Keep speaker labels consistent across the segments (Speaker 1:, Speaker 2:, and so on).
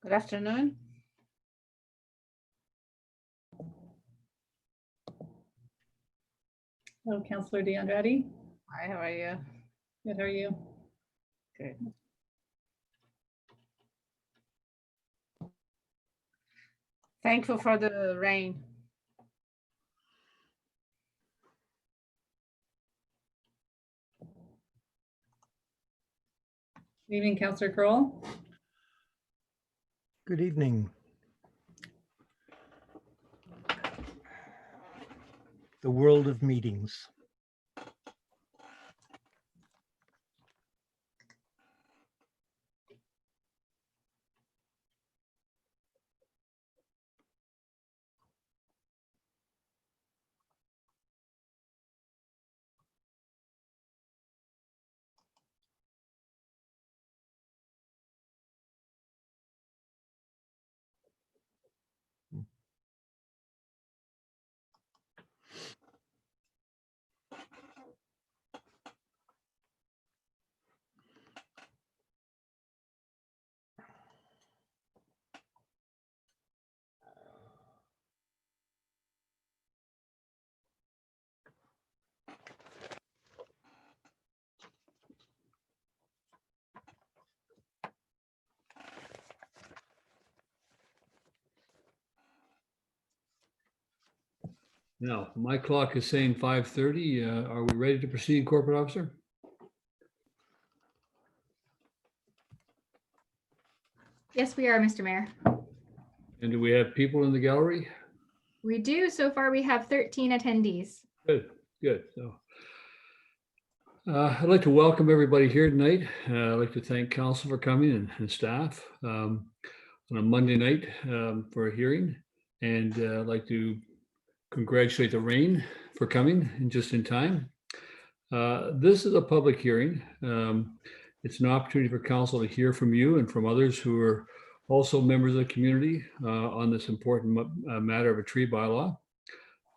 Speaker 1: Good afternoon.
Speaker 2: Hello, Councillor DeAndretti.
Speaker 1: Hi, how are you?
Speaker 2: Good, how are you?
Speaker 1: Good. Thankful for the rain.
Speaker 2: Good evening, Councillor Kroll.
Speaker 3: Good evening. The world of meetings.
Speaker 4: Now, my clock is saying 5:30. Are we ready to proceed, Corporate Officer?
Speaker 5: Yes, we are, Mr. Mayor.
Speaker 4: And do we have people in the gallery?
Speaker 5: We do. So far, we have 13 attendees.
Speaker 4: Good, good. So, I'd like to welcome everybody here tonight. I'd like to thank council for coming and staff on a Monday night for a hearing. And I'd like to congratulate the rain for coming and just in time. This is a public hearing. It's an opportunity for council to hear from you and from others who are also members of the community on this important matter of a tree bylaw.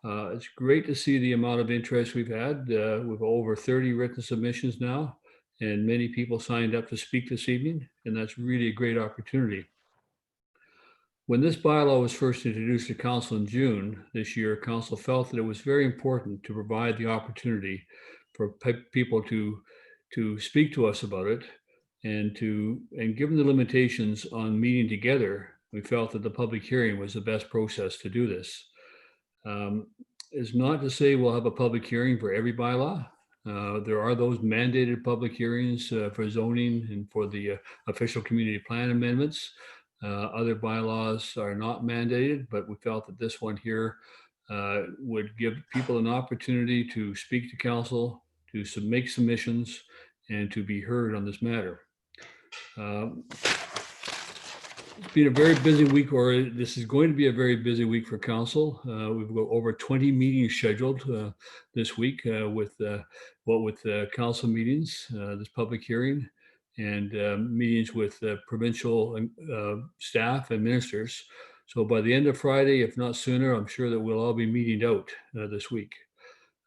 Speaker 4: It's great to see the amount of interest we've had. We've over 30 written submissions now, and many people signed up to speak this evening, and that's really a great opportunity. When this bylaw was first introduced to council in June this year, council felt that it was very important to provide the opportunity for people to speak to us about it, and given the limitations on meeting together, we felt that the public hearing was the best process to do this. It's not to say we'll have a public hearing for every bylaw. There are those mandated public hearings for zoning and for the official community plan amendments. Other bylaws are not mandated, but we felt that this one here would give people an opportunity to speak to council, to make submissions, and to be heard on this matter. It's been a very busy week, or this is going to be a very busy week for council. We've got over 20 meetings scheduled this week with council meetings, this public hearing, and meetings with provincial staff and ministers. So by the end of Friday, if not sooner, I'm sure that we'll all be meeting out this week.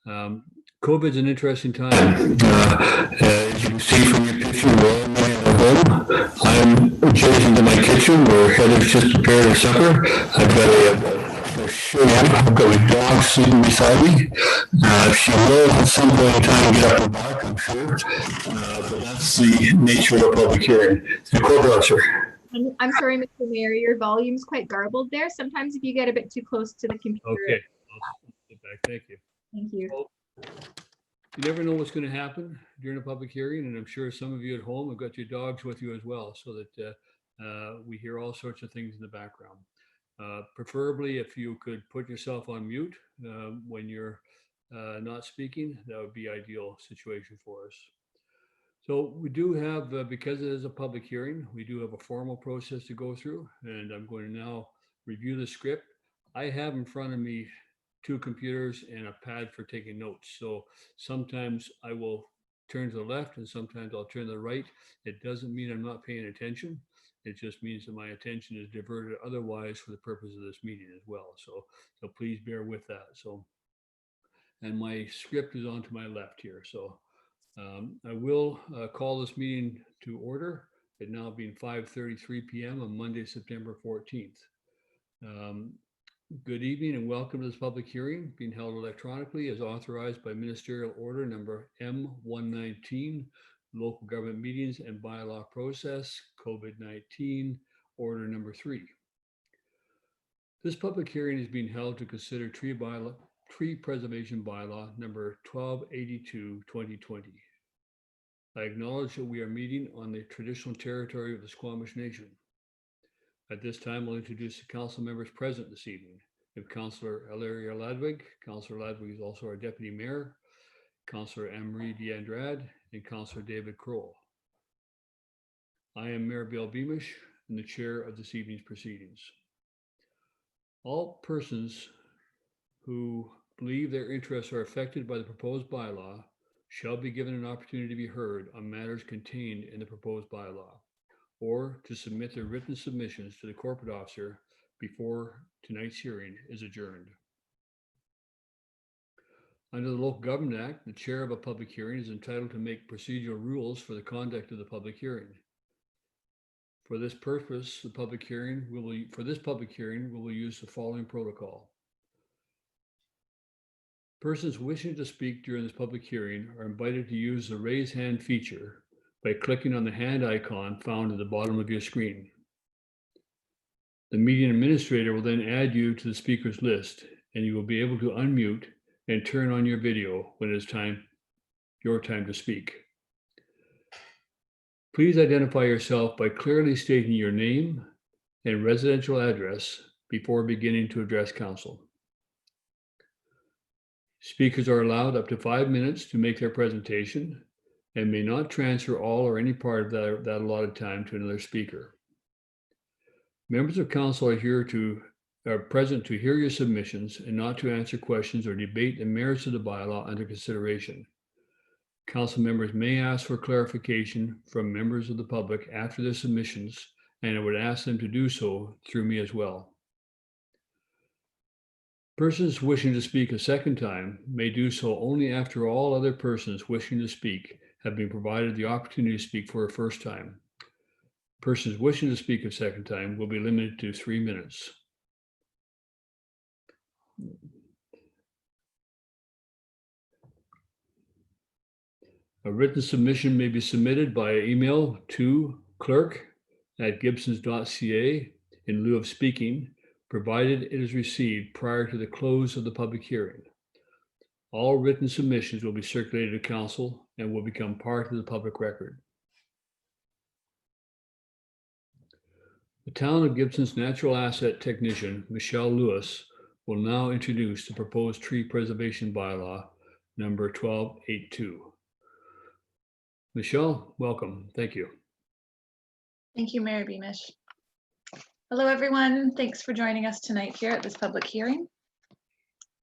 Speaker 4: COVID's an interesting time. As you can see from your picture, we're all meeting at home. I'm adjacent to my kitchen where Heather's just prepared her supper. I've got a shrimp. I've got my dog sleeping beside me. She will at some point in time get up and bark, I'm sure. But that's the nature of a public hearing. Corporate Officer.
Speaker 5: I'm sorry, Mr. Mayor, your volume's quite garbled there. Sometimes if you get a bit too close to the computer.
Speaker 4: Okay, I'll sit back. Thank you.
Speaker 5: Thank you.
Speaker 4: Well, you never know what's going to happen during a public hearing, and I'm sure some of you at home have got your dogs with you as well, so that we hear all sorts of things in the background. Preferably, if you could put yourself on mute when you're not speaking, that would be ideal situation for us. So we do have, because it is a public hearing, we do have a formal process to go through, and I'm going to now review the script. I have in front of me 2 computers and a pad for taking notes. So sometimes I will turn to the left and sometimes I'll turn to the right. It doesn't mean I'm not paying attention. It just means that my attention is diverted otherwise for the purpose of this meeting as well. So please bear with that. So, and my script is on to my left here. So I will call this meeting to order. it now being 5:33 p.m. on Monday, September 14th. Good evening and welcome to this public hearing being held electronically as authorized by Ministerial Order number M119, Local Government Meetings and Bylaw Process, COVID-19, Order number 3. This public hearing is being held to consider tree preservation bylaw number 1282, 2020. I acknowledge that we are meeting on the traditional territory of the Squamish Nation. At this time, I'll introduce the council members present this evening. We have Councillor Ilaria Ladwig. Councillor Ladwig is also our Deputy Mayor, Councillor Anne-Marie D'Andrade, and Councillor David Kroll. I am Mayor Bill Beamish and the chair of this evening's proceedings. All persons who believe their interests are affected by the proposed bylaw shall be given an opportunity to be heard on matters contained in the proposed bylaw, or to submit their written submissions to the corporate officer before tonight's hearing is adjourned. Under the Local Government Act, the chair of a public hearing is entitled to make procedural rules for the conduct of the public hearing. For this purpose, we will use the following protocol. Persons wishing to speak during this public hearing are invited to use the raise hand feature by clicking on the hand icon found at the bottom of your screen. The meeting administrator will then add you to the speakers list, and you will be able to unmute and turn on your video when it is your time to speak. Please identify yourself by clearly stating your name and residential address before beginning to address council. Speakers are allowed up to 5 minutes to make their presentation and may not transfer all or any part of that allotted time to another speaker. Members of council are present to hear your submissions and not to answer questions or debate the merits of the bylaw under consideration. Council members may ask for clarification from members of the public after their submissions, and I would ask them to do so through me as well. Persons wishing to speak a second time may do so only after all other persons wishing to speak have been provided the opportunity to speak for a first time. Persons wishing to speak a second time will be limited to 3 minutes. A written submission may be submitted by email to clerk@gibsons.ca in lieu of speaking, provided it is received prior to the close of the public hearing. All written submissions will be circulated to council and will become part of the public record. The Town of Gibson's natural asset technician, Michelle Lewis, will now introduce the proposed tree preservation bylaw number 1282. Michelle, welcome. Thank you.
Speaker 6: Thank you, Mayor Beamish. Hello, everyone. Thanks for joining us tonight here at this public hearing.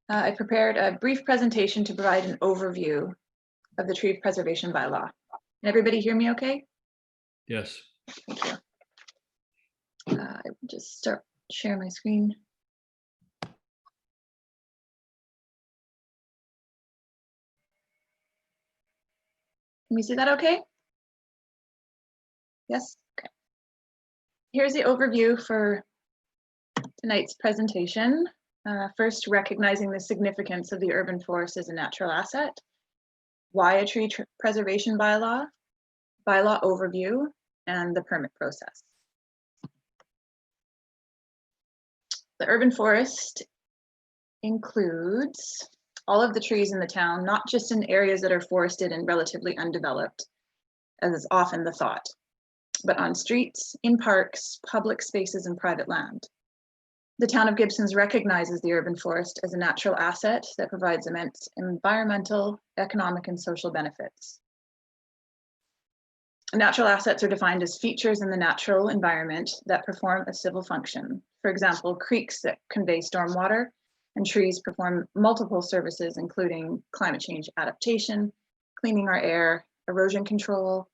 Speaker 6: I prepared a brief presentation to provide an overview of the tree preservation bylaw. Can everybody hear me okay?
Speaker 4: Yes.
Speaker 6: Thank you. I will just start sharing my screen. Can we see that okay? Yes? Okay. Here's the overview for tonight's presentation. First, recognizing the significance of the urban forest as a natural asset, why a tree preservation bylaw overview, and the permit process. The urban forest includes all of the trees in the town, not just in areas that are forested and relatively undeveloped, as is often the thought, but on streets, in parks, public spaces, and private land. The town of Gibsons recognizes the urban forest as a natural asset that provides immense environmental, economic, and social benefits. Natural assets are defined as features in the natural environment that perform a civil function. For example, creeks that convey stormwater, and trees perform multiple services, including climate change adaptation, cleaning our air, erosion control,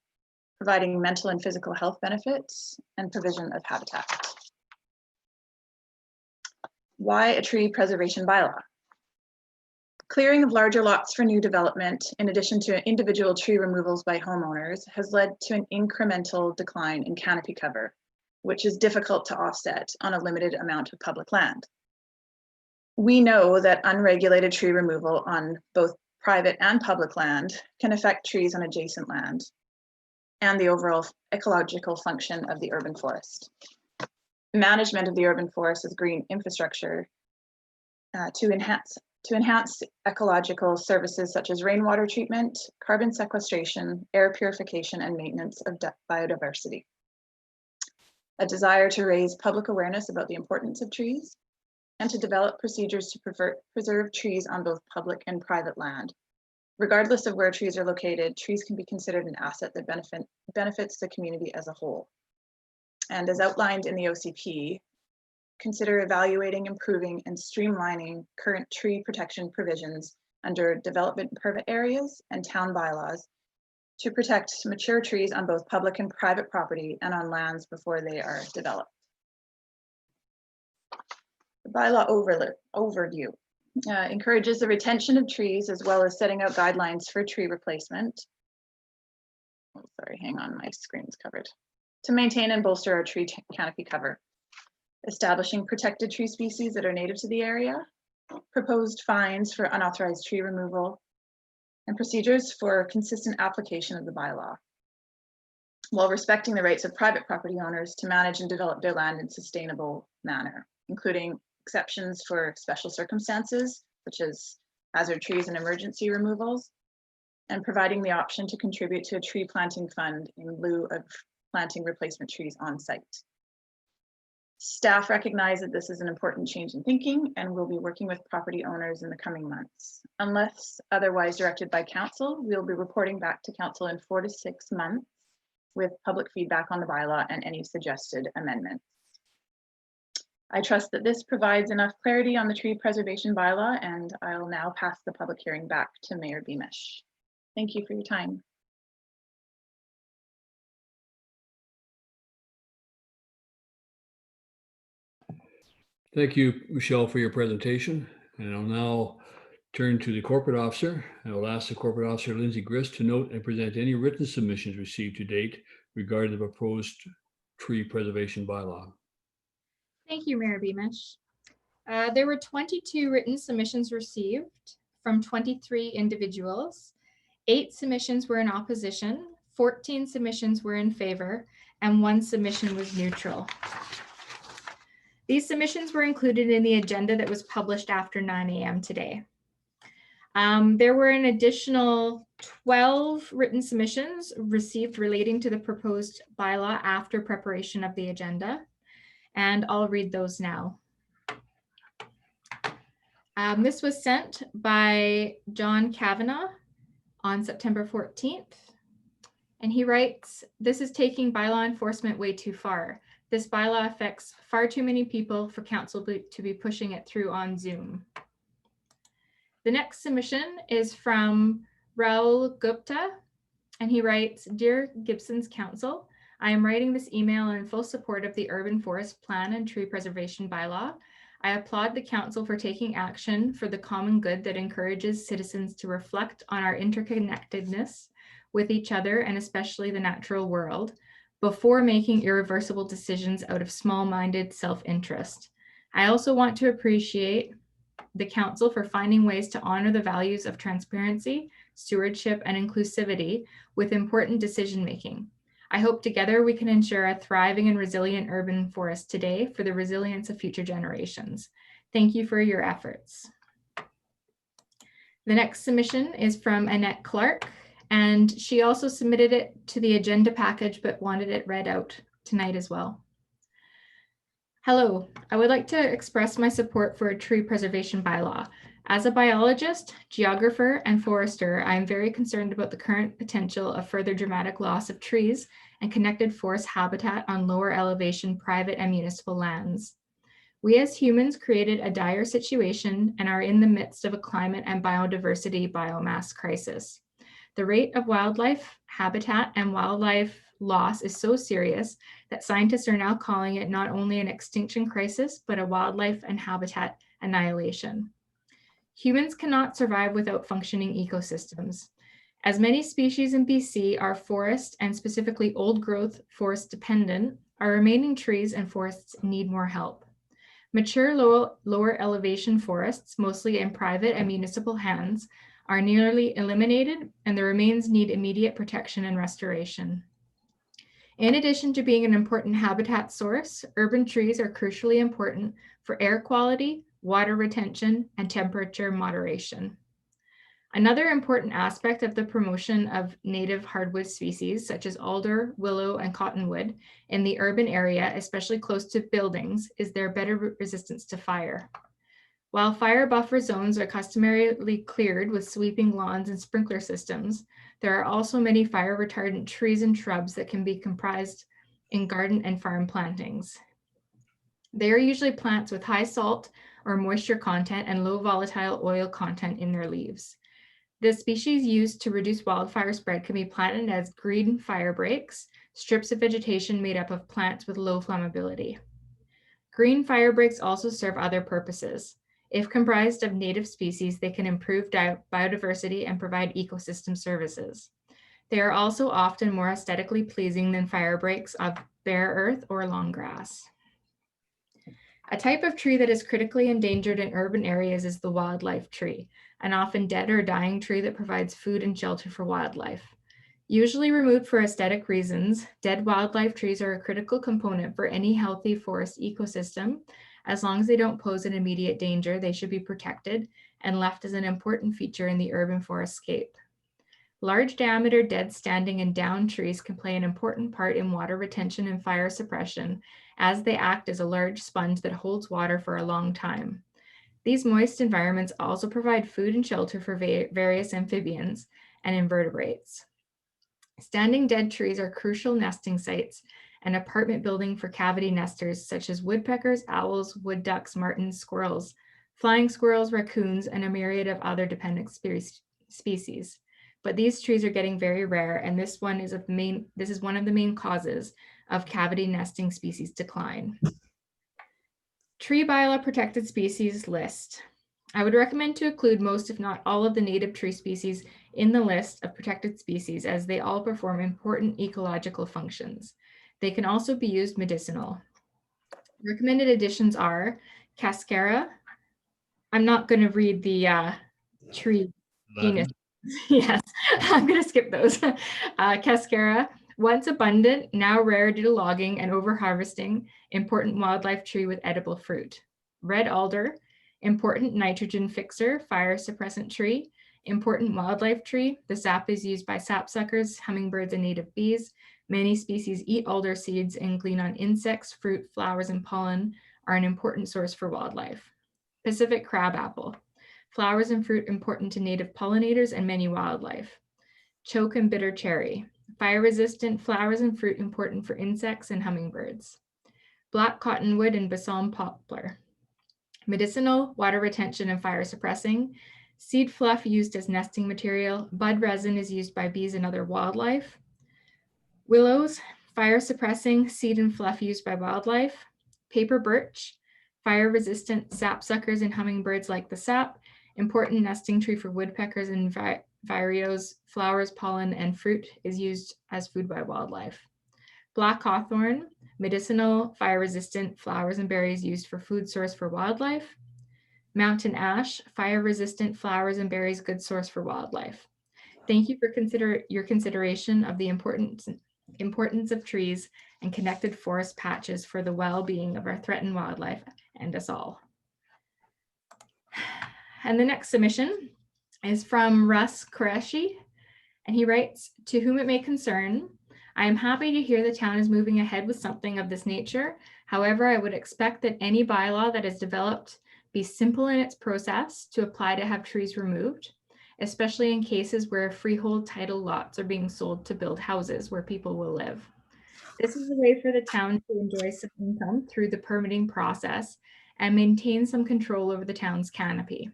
Speaker 6: providing mental and physical health benefits, and provision of habitat. Why a tree preservation bylaw? Clearing of larger lots for new development, in addition to individual tree removals by homeowners, has led to an incremental decline in canopy cover, which is difficult to offset on a limited amount of public land. We know that unregulated tree removal on both private and public land can affect trees on adjacent land and the overall ecological function of the urban forest. Management of the urban forest as green infrastructure to enhance ecological services such as rainwater treatment, carbon sequestration, air purification, and maintenance of biodiversity. A desire to raise public awareness about the importance of trees, and to develop procedures to preserve trees on both public and private land. Regardless of where trees are located, trees can be considered an asset that benefits the community as a whole. And as outlined in the OCP, consider evaluating, improving, and streamlining current tree protection provisions under development permit areas and town bylaws to protect mature trees on both public and private property and on lands before they are developed. The bylaw overview encourages the retention of trees as well as setting out guidelines for tree replacement. Oh, sorry, hang on, my screen's covered. To maintain and bolster our tree canopy cover. Establishing protected tree species that are native to the area, proposed fines for unauthorized tree removal, and procedures for consistent application of the bylaw, while respecting the rights of private property owners to manage and develop their land in a sustainable manner, including exceptions for special circumstances, such as hazard trees and emergency removals, and providing the option to contribute to a tree planting fund in lieu of planting replacement trees on site. Staff recognize that this is an important change in thinking and will be working with property owners in the coming months. Unless otherwise directed by council, we'll be reporting back to council in 4 to 6 months with public feedback on the bylaw and any suggested amendments. I trust that this provides enough clarity on the tree preservation bylaw, and I'll now pass the public hearing back to Mayor Beamish. Thank you for your time.
Speaker 4: Thank you, Michelle, for your presentation. And I'll now turn to the corporate officer. I will ask the corporate officer, Lindsay Grist, to note and present any written submissions received to date regarding the proposed tree preservation bylaw.
Speaker 5: Thank you, Mayor Beamish. There were 22 written submissions received from 23 individuals. 8 submissions were in opposition, 14 submissions were in favor, and 1 submission was neutral. These submissions were included in the agenda that was published after 9 a.m. today. There were an additional 12 written submissions received relating to the proposed bylaw after preparation of the agenda, and I'll read those now. This was sent by John Kavanagh on September 14th, and he writes, "This is taking bylaw enforcement way too far. This bylaw affects far too many people for council to be pushing it through on Zoom." The next submission is from Raul Gupta, and he writes, "Dear Gibson's Council, I am writing this email in full support of the Urban Forest Plan and Tree Preservation Bylaw. I applaud the council for taking action for the common good that encourages citizens to reflect on our interconnectedness with each other and especially the natural world before making irreversible decisions out of small-minded self-interest. I also want to appreciate the council for finding ways to honor the values of transparency, stewardship, and inclusivity with important decision-making. I hope together we can ensure a thriving and resilient urban forest today for the resilience of future generations. Thank you for your efforts." The next submission is from Annette Clark, and she also submitted it to the agenda package but wanted it read out tonight as well. "Hello, I would like to express my support for a tree preservation bylaw. As a biologist, geographer, and forester, I am very concerned about the current potential of further dramatic loss of trees and connected forest habitat on lower elevation private and municipal lands. We as humans created a dire situation and are in the midst of a climate and biodiversity biomass crisis. The rate of wildlife, habitat, and wildlife loss is so serious that scientists are now calling it not only an extinction crisis, but a wildlife and habitat annihilation. Humans cannot survive without functioning ecosystems. As many species in BC are forest and specifically old growth forest dependent, our remaining trees and forests need more help. Mature lower elevation forests, mostly in private and municipal hands, are nearly eliminated, and the remains need immediate protection and restoration. In addition to being an important habitat source, urban trees are crucially important for air quality, water retention, and temperature moderation. Another important aspect of the promotion of native hardwood species, such as alder, willow, and cottonwood in the urban area, especially close to buildings, is their better resistance to fire. While fire buffer zones are customarily cleared with sweeping lawns and sprinkler systems, there are also many fire retardant trees and shrubs that can be comprised in garden and farm plantings. They are usually plants with high salt or moisture content and low volatile oil content in their leaves. The species used to reduce wildfire spread can be planted as green fire breaks, strips of vegetation made up of plants with low flammability. Green fire breaks also serve other purposes. If comprised of native species, they can improve biodiversity and provide ecosystem services. They are also often more aesthetically pleasing than fire breaks of bare earth or long grass. A type of tree that is critically endangered in urban areas is the wildlife tree, an often dead or dying tree that provides food and shelter for wildlife. Usually removed for aesthetic reasons, dead wildlife trees are a critical component for any healthy forest ecosystem. As long as they don't pose an immediate danger, they should be protected and left as an important feature in the urban forestscape. Large diameter dead, standing, and down trees can play an important part in water retention and fire suppression, as they act as a large sponge that holds water for a long time. These moist environments also provide food and shelter for various amphibians and invertebrates. Standing dead trees are crucial nesting sites and apartment building for cavity nesters such as woodpeckers, owls, wood ducks, martins, squirrels, flying squirrels, raccoons, and a myriad of other dependent species. But these trees are getting very rare, and this is one of the main causes of cavity nesting species decline. Tree bylaw protected species list. I would recommend to include most, if not all, of the native tree species in the list of protected species, as they all perform important ecological functions. They can also be used medicinal. Recommended additions are cascara. I'm not going to read the tree genus. Yes, I'm going to skip those. Cascara, once abundant, now rare due to logging and over-harvesting, important wildlife tree with edible fruit. Red alder, important nitrogen fixer, fire suppressant tree, important wildlife tree. The sap is used by sapsuckers, hummingbirds, and native bees. Many species eat alder seeds and glean on insects, fruit, flowers, and pollen are an important source for wildlife. Pacific crabapple. Flowers and fruit important to native pollinators and many wildlife. Choke and bitter cherry. Fire-resistant flowers and fruit important for insects and hummingbirds. Black cottonwood and balsam poplar. Medicinal, water retention, and fire suppressing. Seed fluff used as nesting material. Bud resin is used by bees and other wildlife. Willows, fire suppressing, seed and fluff used by wildlife. Paper birch, fire resistant sapsuckers and hummingbirds like the sap. Important nesting tree for woodpeckers and vireos. Flowers, pollen, and fruit is used as food by wildlife. Black hawthorn, medicinal, fire resistant, flowers and berries used for food source for wildlife. Mountain ash, fire resistant, flowers and berries, good source for wildlife. Thank you for your consideration of the importance of trees and connected forest patches for the well-being of our threatened wildlife and us all. And the next submission is from Russ Qureshi, and he writes, "To whom it may concern, I am happy to hear the town is moving ahead with something of this nature. However, I would expect that any bylaw that is developed be simple in its process to apply to have trees removed, especially in cases where freehold title lots are being sold to build houses where people will live. This is a way for the town to enjoy some income through the permitting process and maintain some control over the town's canopy.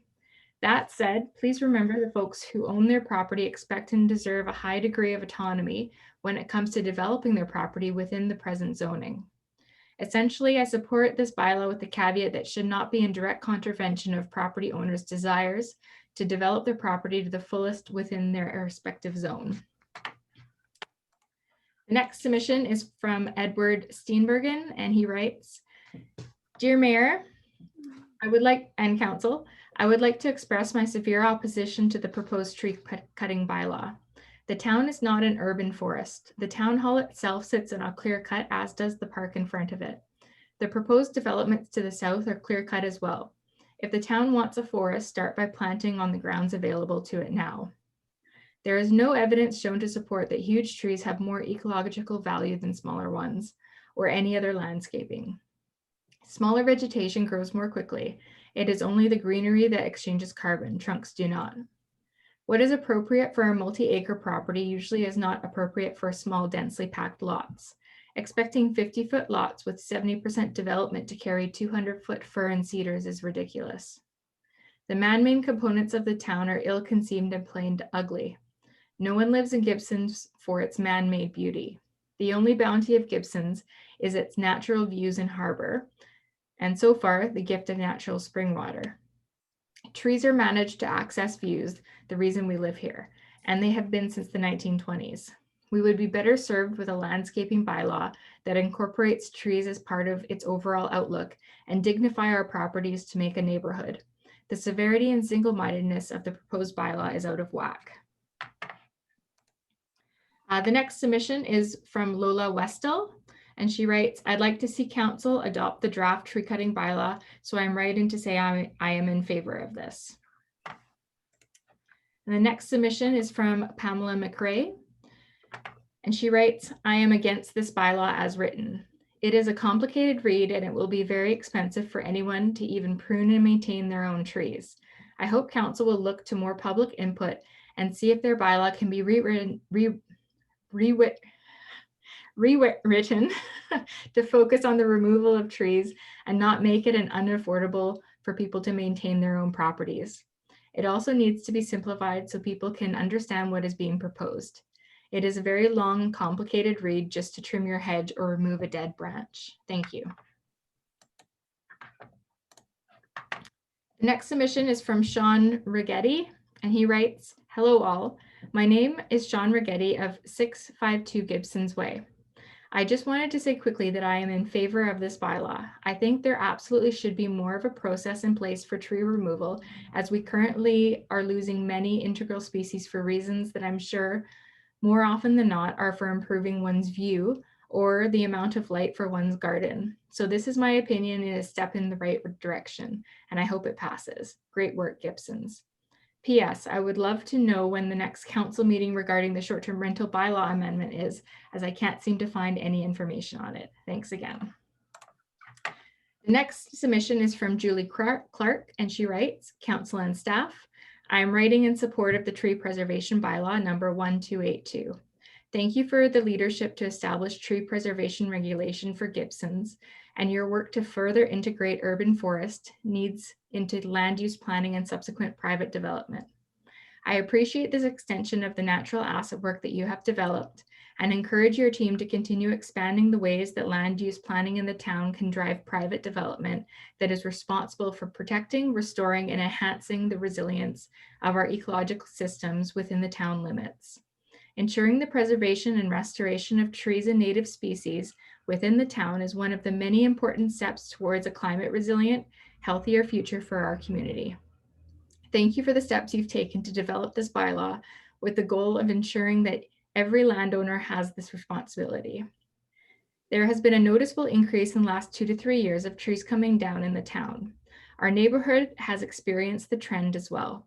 Speaker 5: That said, please remember the folks who own their property expect and deserve a high degree of autonomy when it comes to developing their property within the present zoning. Essentially, I support this bylaw with the caveat that should not be in direct contravention of property owners' desires to develop their property to the fullest within their respective zone. The next submission is from Edward Steenbergen, and he writes, Dear Mayor, and Council, I would like to express my severe opposition to the proposed tree cutting bylaw. The town is not an urban forest. The town hall itself sits in a clear cut, as does the park in front of it. The proposed developments to the south are clear cut as well. If the town wants a forest, start by planting on the grounds available to it now. There is no evidence shown to support that huge trees have more ecological value than smaller ones, or any other landscaping. Smaller vegetation grows more quickly. It is only the greenery that exchanges carbon, trunks do not. What is appropriate for a multi-acre property usually is not appropriate for small, densely packed lots. Expecting 50-foot lots with 70% development to carry 200-foot fir and cedars is ridiculous. The man-made components of the town are ill-conceived and plain ugly. No one lives in Gibson's for its man-made beauty. The only bounty of Gibson's is its natural views and harbor, and so far, the gift of natural spring water. Trees are managed to access views, the reason we live here, and they have been since the 1920s. We would be better served with a landscaping bylaw that incorporates trees as part of its overall outlook and dignify our properties to make a neighborhood. The severity and single-mindedness of the proposed bylaw is out of whack. The next submission is from Lola Westall, and she writes, I'd like to see council adopt the draft tree cutting bylaw, so I'm writing to say I am in favor of this. And the next submission is from Pamela McRae, and she writes, I am against this bylaw as written. It is a complicated read and it will be very expensive for anyone to even prune and maintain their own trees. I hope council will look to more public input and see if their bylaw can be rewritten to focus on the removal of trees and not make it unaffordable for people to maintain their own properties. It also needs to be simplified so people can understand what is being proposed. It is a very long, complicated read just to trim your hedge or remove a dead branch. Thank you. The next submission is from Sean Rigetti, and he writes, hello all. My name is Sean Rigetti of 652 Gibson's Way. I just wanted to say quickly that I am in favor of this bylaw. I think there absolutely should be more of a process in place for tree removal, as we currently are losing many integral species for reasons that I'm sure more often than not are for improving one's view or the amount of light for one's garden. So this is my opinion and a step in the right direction, and I hope it passes. Great work, Gibsons. P.S. I would love to know when the next council meeting regarding the short-term rental bylaw amendment is, as I can't seem to find any information on it. Thanks again. The next submission is from Julie Clark, and she writes, Council and staff, I am writing in support of the tree preservation bylaw number 1282. Thank you for the leadership to establish tree preservation regulation for Gibsons and your work to further integrate urban forest needs into land use planning and subsequent private development. I appreciate this extension of the natural asset work that you have developed and encourage your team to continue expanding the ways that land use planning in the town can drive private development that is responsible for protecting, restoring, and enhancing the resilience of our ecological systems within the town limits. Ensuring the preservation and restoration of trees and native species within the town is one of the many important steps towards a climate resilient, healthier future for our community. Thank you for the steps you've taken to develop this bylaw with the goal of ensuring that every landowner has this responsibility. There has been a noticeable increase in the last 2 to 3 years of trees coming down in the town. Our neighborhood has experienced the trend as well.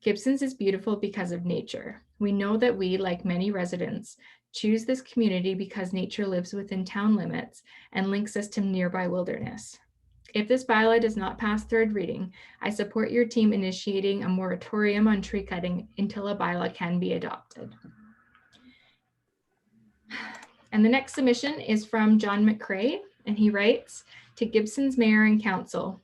Speaker 5: Gibson's is beautiful because of nature. We know that we, like many residents, choose this community because nature lives within town limits and links us to nearby wilderness. If this bylaw does not pass third reading, I support your team initiating a moratorium on tree cutting until a bylaw can be adopted. And the next submission is from John McCrae, and he writes, to Gibson's Mayor and Council,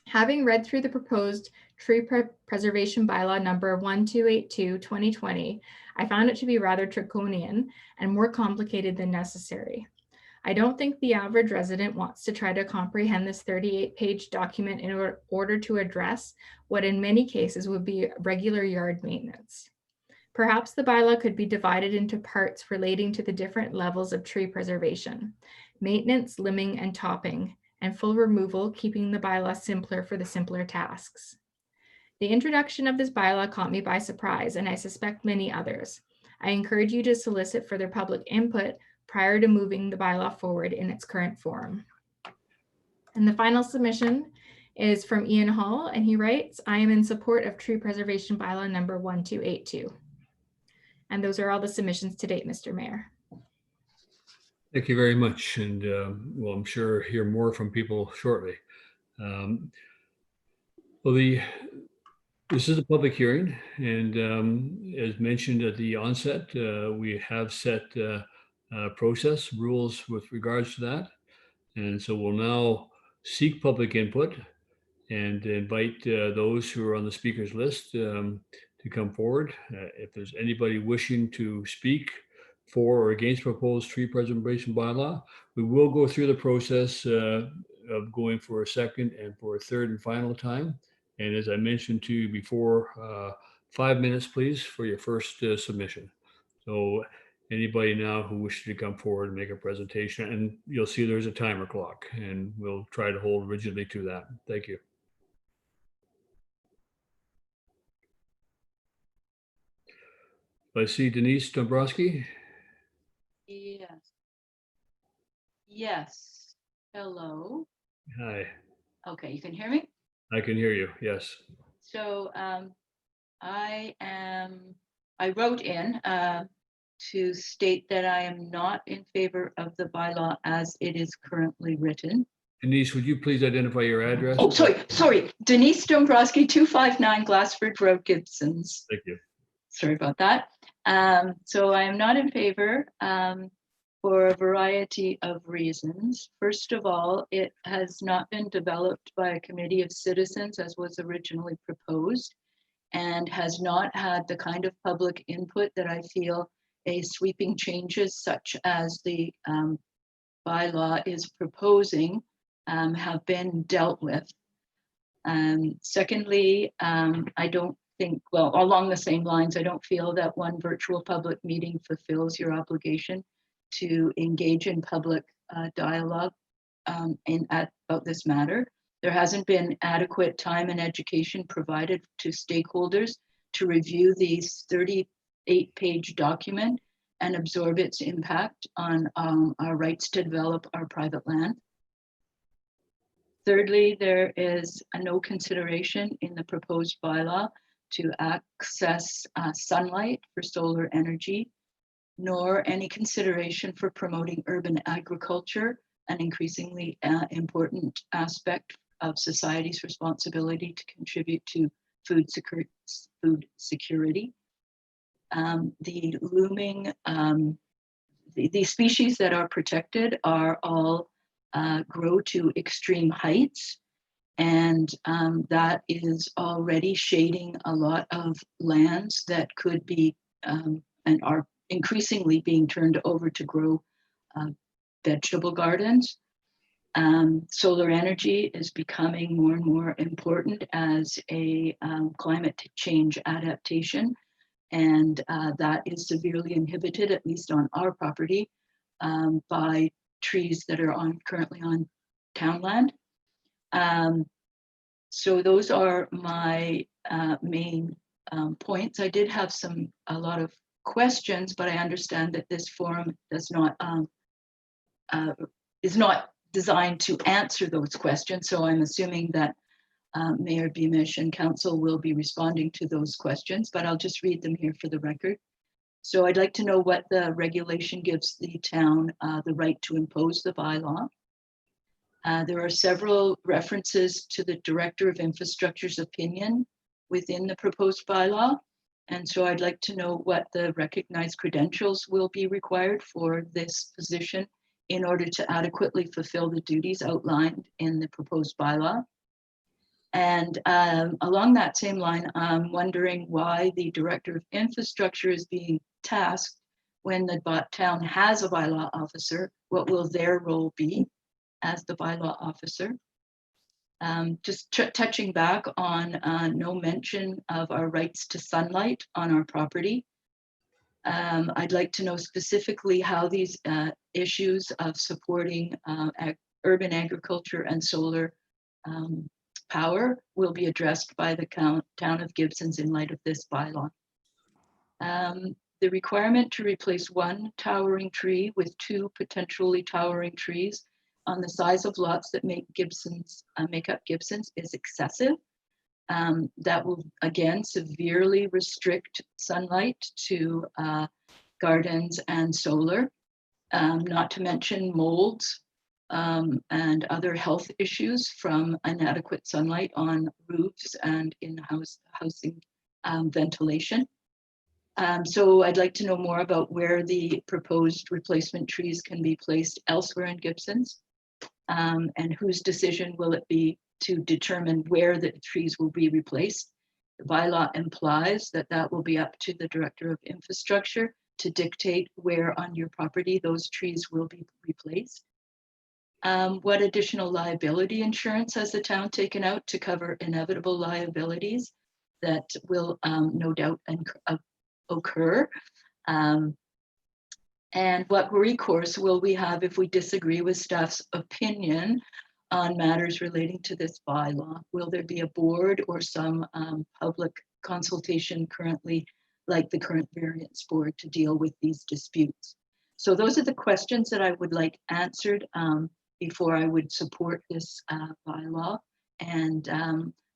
Speaker 5: having read through the proposed tree preservation bylaw number 1282/2020, I found it to be rather draconian and more complicated than necessary. I don't think the average resident wants to try to comprehend this 38-page document in order to address what in many cases would be regular yard maintenance. Perhaps the bylaw could be divided into parts relating to the different levels of tree preservation, maintenance, limbing, and topping, and full removal, keeping the bylaw simpler for the simpler tasks. The introduction of this bylaw caught me by surprise, and I suspect many others. I encourage you to solicit further public input prior to moving the bylaw forward in its current form. And the final submission is from Ian Hall, and he writes, I am in support of tree preservation bylaw number 1282. And those are all the submissions to date, Mr. Mayor.
Speaker 4: Thank you very much. And well, I'm sure hear more from people shortly. This is a public hearing, and as mentioned at the onset, we have set process rules with regards to that. And so we'll now seek public input and invite those who are on the speakers list to come forward. If there's anybody wishing to speak for or against proposed tree preservation bylaw, we will go through the process of going for a second and for a third and final time. And as I mentioned to you before, 5 minutes, please, for your first submission. So anybody now who wishes to come forward and make a presentation, and you'll see there's a timer clock, and we'll try to hold rigidly to that. Thank you. I see Denise Dombrowski.
Speaker 7: Yes. Yes. Hello.
Speaker 4: Hi,
Speaker 7: Okay, you can hear me?
Speaker 4: I can hear you. Yes.
Speaker 7: So I wrote in to state that I am not in favor of the bylaw as it is currently written.
Speaker 4: Denise, would you please identify your address?
Speaker 7: Oh, sorry. Denise Dombrowski, 259 Glassford Road, Gibsons.
Speaker 4: Thank you.
Speaker 7: Sorry about that. So I am not in favor for a variety of reasons. First of all, it has not been developed by a committee of citizens as was originally proposed, and has not had the kind of public input that I feel a sweeping changes such as the bylaw is proposing have been dealt with. Secondly, I don't think, well, along the same lines, I don't feel that one virtual public meeting fulfills your obligation to engage in public dialogue about this matter. There hasn't been adequate time and education provided to stakeholders to review these 38-page document and absorb its impact on our rights to develop our private land. Thirdly, there is no consideration in the proposed bylaw to access sunlight for solar energy, nor any consideration for promoting urban agriculture, an increasingly important aspect of society's responsibility to contribute to food security. The looming, the species that are protected are all grow to extreme heights, and that is already shading a lot of lands that could be and are increasingly being turned over to grow vegetable gardens. Solar energy is becoming more and more important as a climate change adaptation, and that is severely inhibited, at least on our property, by trees that are currently on town land. So those are my main points. I did have a lot of questions, but I understand that this forum does not is not designed to answer those questions. So I'm assuming that Mayor Beamish and Council will be responding to those questions, but I'll just read them here for the record. So I'd like to know what the regulation gives the town the right to impose the bylaw. There are several references to the Director of Infrastructure's opinion within the proposed bylaw. And so I'd like to know what the recognized credentials will be required for this position in order to adequately fulfill the duties outlined in the proposed bylaw. And along that same line, I'm wondering why the Director of Infrastructure is being tasked when the town has a bylaw officer, what will their role be as the bylaw officer? Just touching back on no mention of our rights to sunlight on our property. I'd like to know specifically how these issues of supporting urban agriculture and solar power will be addressed by the town of Gibsons in light of this bylaw. The requirement to replace one towering tree with 2 potentially towering trees on the size of lots that make up Gibsons is excessive. That will again severely restrict sunlight to gardens and solar, not to mention molds and other health issues from inadequate sunlight on roofs and in housing ventilation. So I'd like to know more about where the proposed replacement trees can be placed elsewhere in Gibsons, and whose decision will it be to determine where the trees will be replaced. The bylaw implies that that will be up to the Director of Infrastructure to dictate where on your property those trees will be replaced. What additional liability insurance has the town taken out to cover inevitable liabilities that will no doubt occur? And what recourse will we have if we disagree with staff's opinion on matters relating to this bylaw? Will there be a board or some public consultation currently, like the current variance board, to deal with these disputes? So those are the questions that I would like answered before I would support this bylaw. And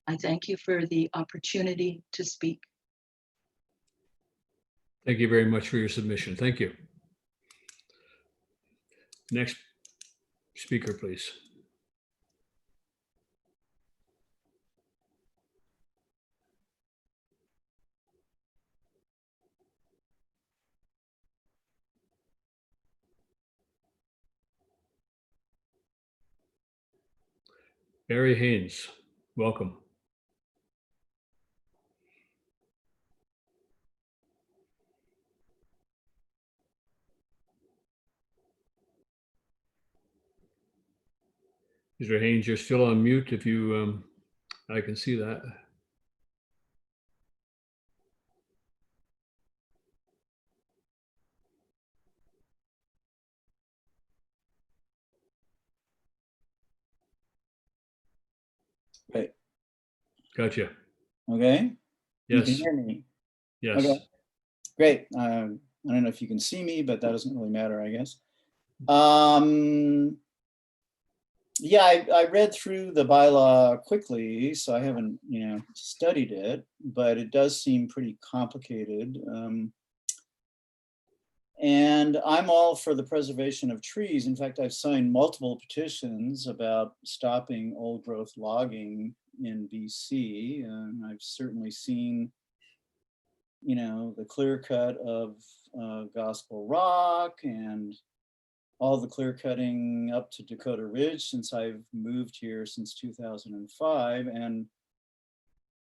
Speaker 7: I thank you for the opportunity to speak.
Speaker 4: Thank you very much for your submission. Thank you. Next speaker, please. Barry Haynes, welcome. Mr. Haynes, you're still on mute if you, I can see that.
Speaker 8: Right.
Speaker 4: Gotcha.
Speaker 8: Okay. You
Speaker 4: Yes.
Speaker 8: can hear me.
Speaker 4: Yes.
Speaker 8: Okay. Great. I don't know if you can see me, but that doesn't really matter, I guess. Yeah, I read through the bylaw quickly, so I haven't, studied it, but it does seem pretty complicated. And I'm all for the preservation of trees. In fact, I've signed multiple petitions about stopping old growth logging in BC. And I've certainly seen, the clear cut of Gospel Rock and all the clear cutting up to Dakota Ridge since I've moved here since 2005. And,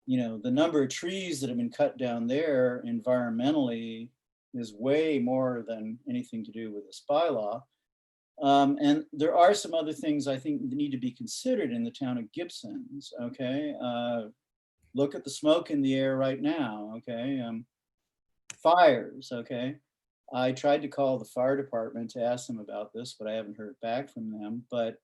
Speaker 8: the number of trees that have been cut down there environmentally is way more than anything to do with this bylaw. And there are some other things I think need to be considered in the town of Gibsons, okay? Look at the smoke in the air right now, okay? Fires, okay? I tried to call the fire department to ask them about this, but I haven't heard back from them. But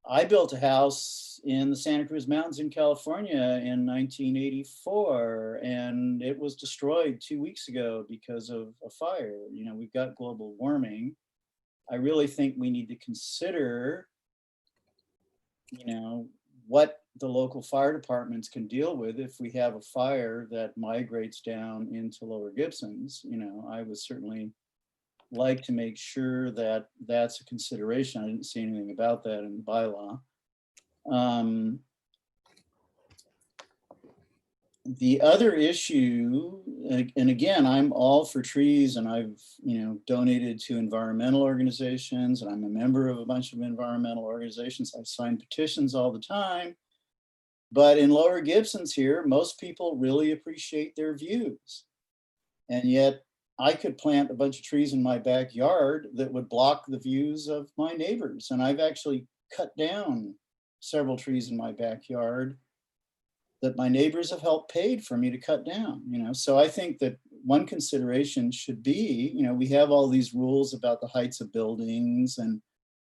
Speaker 8: I built a house in the Santa Cruz Mountains in California in 1984, and it was destroyed 2 weeks ago because of a fire. We've got global warming. I really think we need to consider, what the local fire departments can deal with if we have a fire that migrates down into Lower Gibsons. I would certainly like to make sure that that's a consideration. I didn't see anything about that in the bylaw. The other issue, and again, I'm all for trees, and I've donated to environmental organizations, and I'm a member of a bunch of environmental organizations. I sign petitions all the time. But in Lower Gibsons here, most people really appreciate their views. And yet I could plant a bunch of trees in my backyard that would block the views of my neighbors. And I've actually cut down several trees in my backyard that my neighbors have helped paid for me to cut down, you know? So I think that one consideration should be, you know, we have all these rules about the heights of buildings and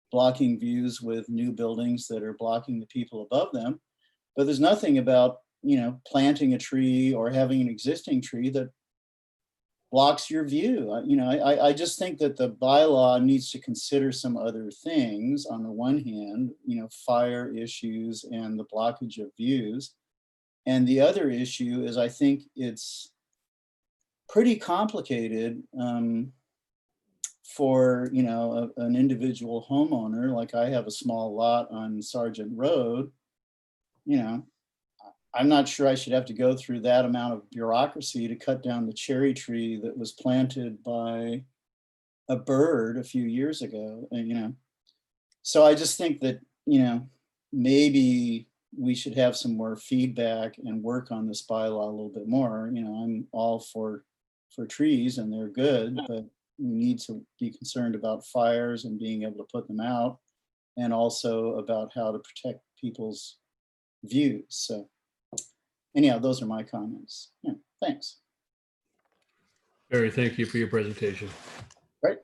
Speaker 8: blocking views with new buildings that are blocking the people above them. But there's nothing about, you know, planting a tree or having an existing tree that blocks your view. I just think that the bylaw needs to consider some other things. On the one hand, you know, fire issues and the blockage of views. And the other issue is, I think it's pretty complicated for, you know, an individual homeowner. Like I have a small lot on Sargent Road, you know, I'm not sure I should have to go through that amount of bureaucracy to cut down the cherry tree that was planted by a bird a few years ago, you know. So I just think that, you know, maybe we should have some more feedback and work on this bylaw a little bit more. You know, I'm all for trees and they're good, but we need to be concerned about fires and being able to put them out, and also about how to protect people's views. So anyhow, those are my comments. Yeah, thanks.
Speaker 4: Barry, thank you for your presentation.
Speaker 8: Right.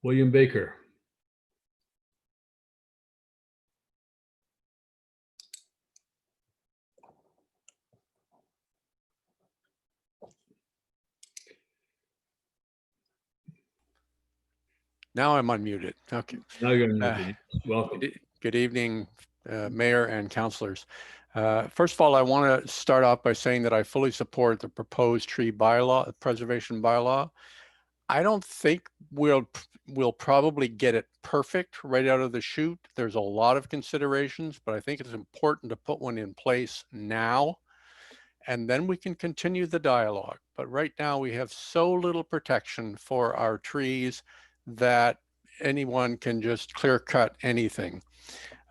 Speaker 4: William Baker.
Speaker 9: Now I'm unmuted. Okay.
Speaker 4: Now you're unmuted. Welcome.
Speaker 9: Good evening, Mayor and councilors. First of all, I want to start off by saying that I fully support the proposed tree bylaw, preservation bylaw. I don't think we'll probably get it perfect right out of the chute. There's a lot of considerations, but I think it's important to put one in place now, and then we can continue the dialogue. But right now we have so little protection for our trees that anyone can just clear cut anything.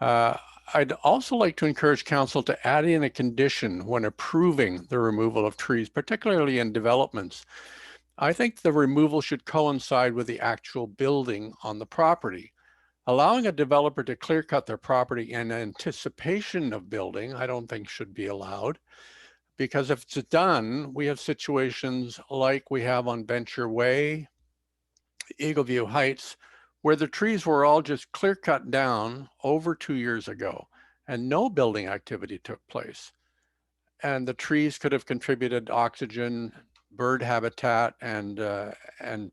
Speaker 9: I'd also like to encourage council to add in a condition when approving the removal of trees, particularly in developments. I think the removal should coincide with the actual building on the property. Allowing a developer to clear cut their property in anticipation of building, I don't think should be allowed. Because if it's done, we have situations like we have on Venture Way, Eagleview Heights, where the trees were all just clear cut down over 2 years ago and no building activity took place. And the trees could have contributed oxygen, bird habitat, and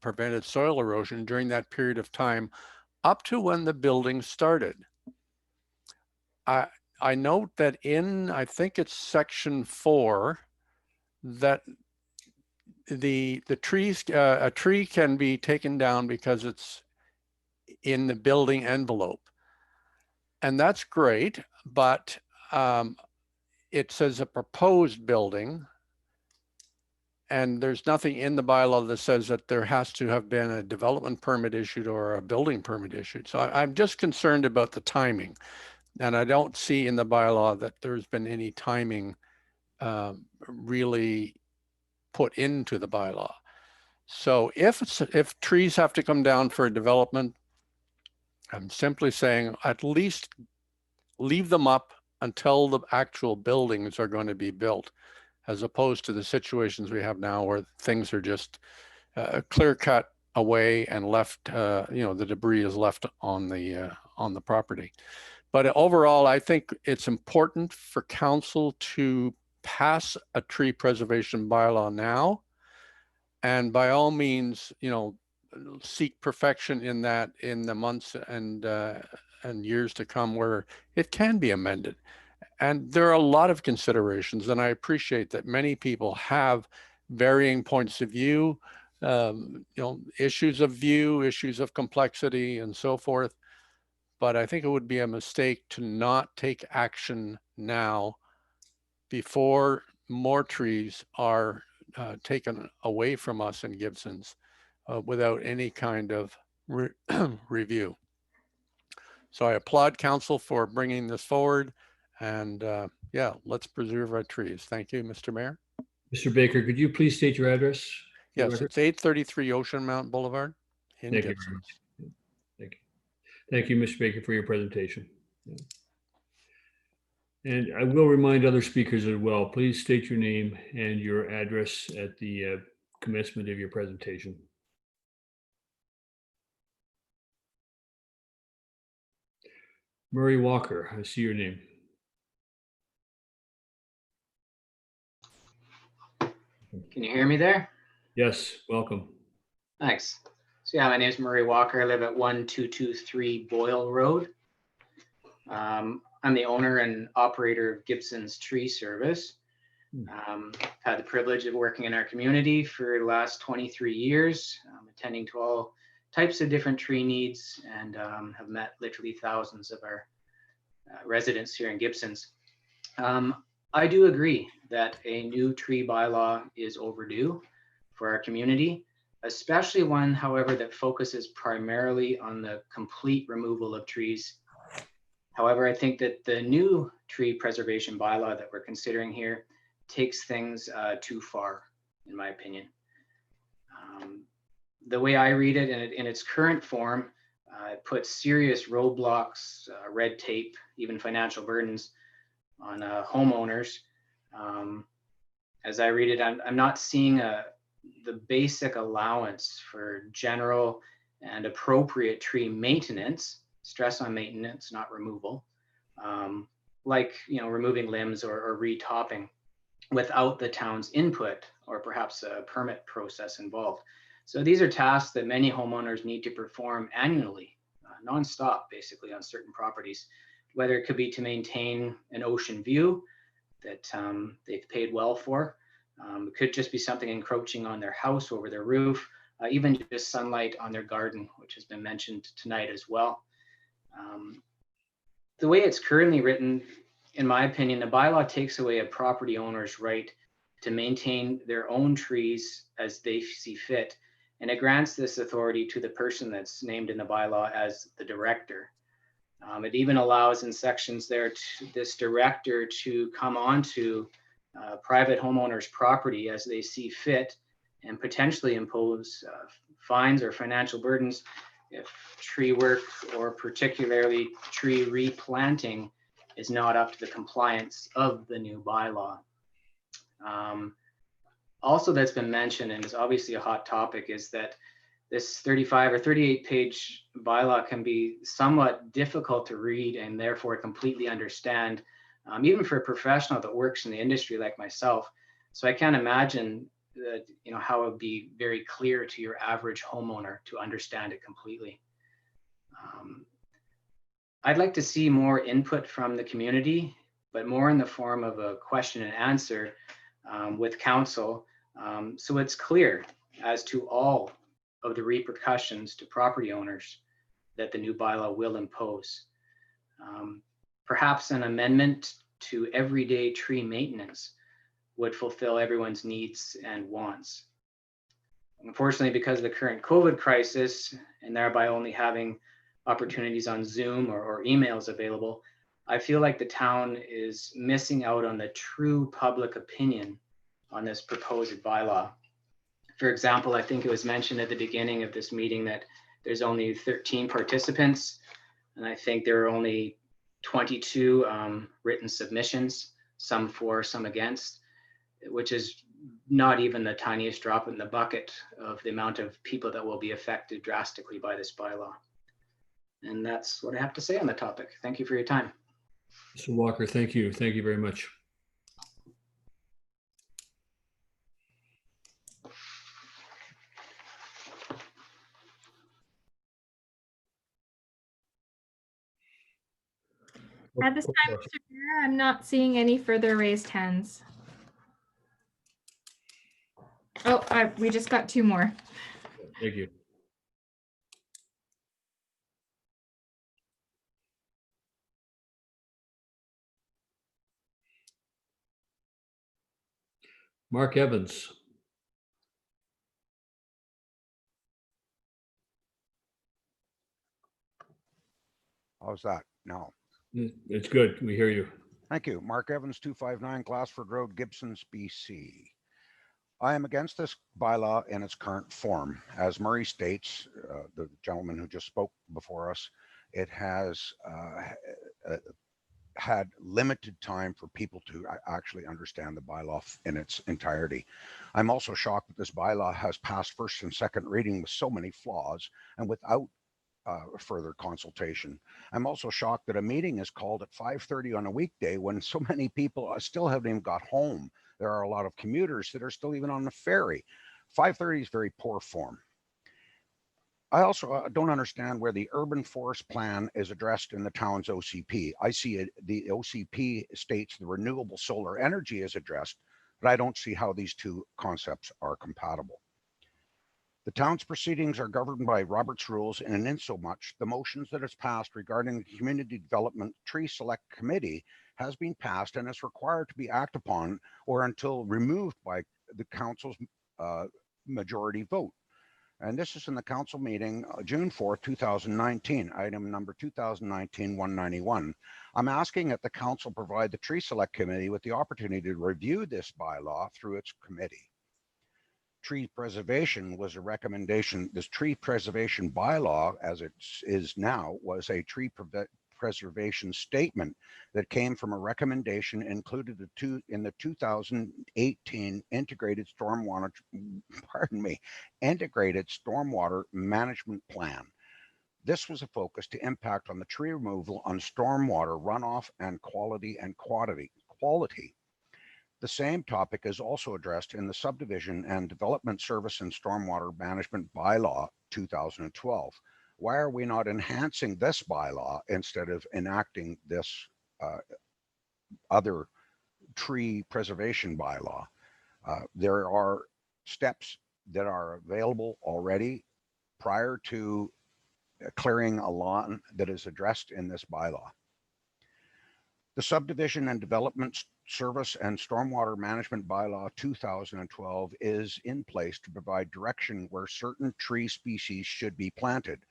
Speaker 9: prevented soil erosion during that period of time up to when the building started. I note that in, I think it's section 4, that the trees, a tree can be taken down because it's in the building envelope. And that's great, but it says a proposed building, and there's nothing in the bylaw that says that there has to have been a development permit issued or a building permit issued. So I'm just concerned about the timing. And I don't see in the bylaw that there's been any timing really put into the bylaw. So if trees have to come down for a development, I'm simply saying at least leave them up until the actual buildings are going to be built, as opposed to the situations we have now where things are just clear cut away and left, the debris is left on the property. But overall, I think it's important for council to pass a tree preservation bylaw now. And by all means, seek perfection in that in the months and years to come where it can be amended. And there are a lot of considerations, and I appreciate that many people have varying points of view, issues of view, issues of complexity, and so forth. But I think it would be a mistake to not take action now before more trees are taken away from us in Gibsons without any kind of review. So I applaud council for bringing this forward, and yeah, let's preserve our trees. Thank you, Mr. Mayor.
Speaker 4: Mr. Baker, could you please state your address? for the
Speaker 9: Yes,
Speaker 4: record?
Speaker 9: it's 833 Ocean Mountain Boulevard in
Speaker 4: Thank you
Speaker 9: Gibson.
Speaker 4: very much. Thank you. Thank you, Mr. Baker, for your presentation. Yeah. And I will remind other speakers as well, please state your name and your address at the commencement of your presentation. Murray Walker, I see your name.
Speaker 10: Can you hear me there?
Speaker 4: Yes, welcome.
Speaker 10: Thanks. So yeah, my name is Murray Walker. I live at 1223 Boyle Road. I'm the owner and operator of Gibson's Tree Service. Had the privilege of working in our community for the last 23 years, attending to all types of different tree needs, and have met literally thousands of our residents here in Gibson's. I do agree that a new tree bylaw is overdue for our community, especially one, however, that focuses primarily on the complete removal of trees. However, I think that the new tree preservation bylaw that we're considering here takes things too far, in my opinion. The way I read it in its current form, it puts serious roadblocks, red tape, even financial burdens on homeowners. As I read it, I'm not seeing the basic allowance for general and appropriate tree maintenance, stress on maintenance, not removal, like removing limbs or retopping without the town's input or perhaps a permit process involved. So these are tasks that many homeowners need to perform annually, nonstop, basically, on certain properties, whether it could be to maintain an ocean view that they've paid well for. It could just be something encroaching on their house, over their roof, even just sunlight on their garden, which has been mentioned tonight as well. The way it's currently written, in my opinion, the bylaw takes away a property owner's right to maintain their own trees as they see fit. And it grants this authority to the person that's named in the bylaw as the director. It even allows in sections there this director to come onto private homeowners' property as they see fit and potentially impose fines or financial burdens if tree work or particularly tree replanting is not up to the compliance of the new bylaw. Also, that's been mentioned and is obviously a hot topic is that this 35 or 38 page bylaw can be somewhat difficult to read and therefore completely understand, even for a professional that works in the industry like myself. So I can't imagine that, how it would be very clear to your average homeowner to understand it completely. I'd like to see more input from the community, but more in the form of a question and answer with council, so it's clear as to all of the repercussions to property owners that the new bylaw will impose. Perhaps an amendment to everyday tree maintenance would fulfill everyone's needs and wants. Unfortunately, because of the current COVID crisis and thereby only having opportunities on Zoom or emails available, I feel like the town is missing out on the true public opinion on this proposed bylaw. For example, I think it was mentioned at the beginning of this meeting that there's only 13 participants, and I think there are only 22 written submissions, some for, some against, which is not even the tiniest drop in the bucket of the amount of people that will be affected drastically by this bylaw. And that's what I have to say on the topic. Thank you for your time.
Speaker 4: Mr. Walker, thank you. Thank you very much.
Speaker 5: At this time, Mr. Mayor, I'm not seeing any further raised hands. Oh, we just got two more.
Speaker 4: Thank you. Mark Evans.
Speaker 11: How's that? No.
Speaker 4: It's good. We hear you.
Speaker 11: Thank you. Mark Evans, 259 Glassford Road, Gibsons, BC. I am against this bylaw in its current form. As Murray states, the gentleman who just spoke before us, it has had limited time for people to actually understand the bylaw in its entirety. I'm also shocked that this bylaw has passed first and second reading with so many flaws and without further consultation. I'm also shocked that a meeting is called at 5:30 on a weekday when so many people still haven't even got home. There are a lot of commuters that are still even on the ferry. 5:30 is very poor form. I also don't understand where the urban forest plan is addressed in the town's OCP. I see it, the OCP states the renewable solar energy is addressed, but I don't see how these two concepts are compatible. The town's proceedings are governed by Robert's rules, and in so much, the motions that has passed regarding the Community Development Tree Select Committee has been passed and is required to be acted upon or until removed by the council's majority vote. And this is in the council meeting, June 4th, 2019, item number 2019-191. I'm asking that the council provide the Tree Select Committee with the opportunity to review this bylaw through its committee. Tree preservation was a recommendation. This tree preservation bylaw, as it is now, was a tree preservation statement that came from a recommendation included in the 2018 integrated stormwater management plan. This was a focus to impact on the tree removal on stormwater runoff and quality and quality. The same topic is also addressed in the subdivision and development service and stormwater management bylaw 2012. Why are we not enhancing this bylaw instead of enacting this other tree preservation bylaw? There are steps that are available already prior to clearing a lawn that is addressed in this bylaw. The subdivision and development service and stormwater management bylaw 2012 is in place to provide direction where certain tree species should be planted.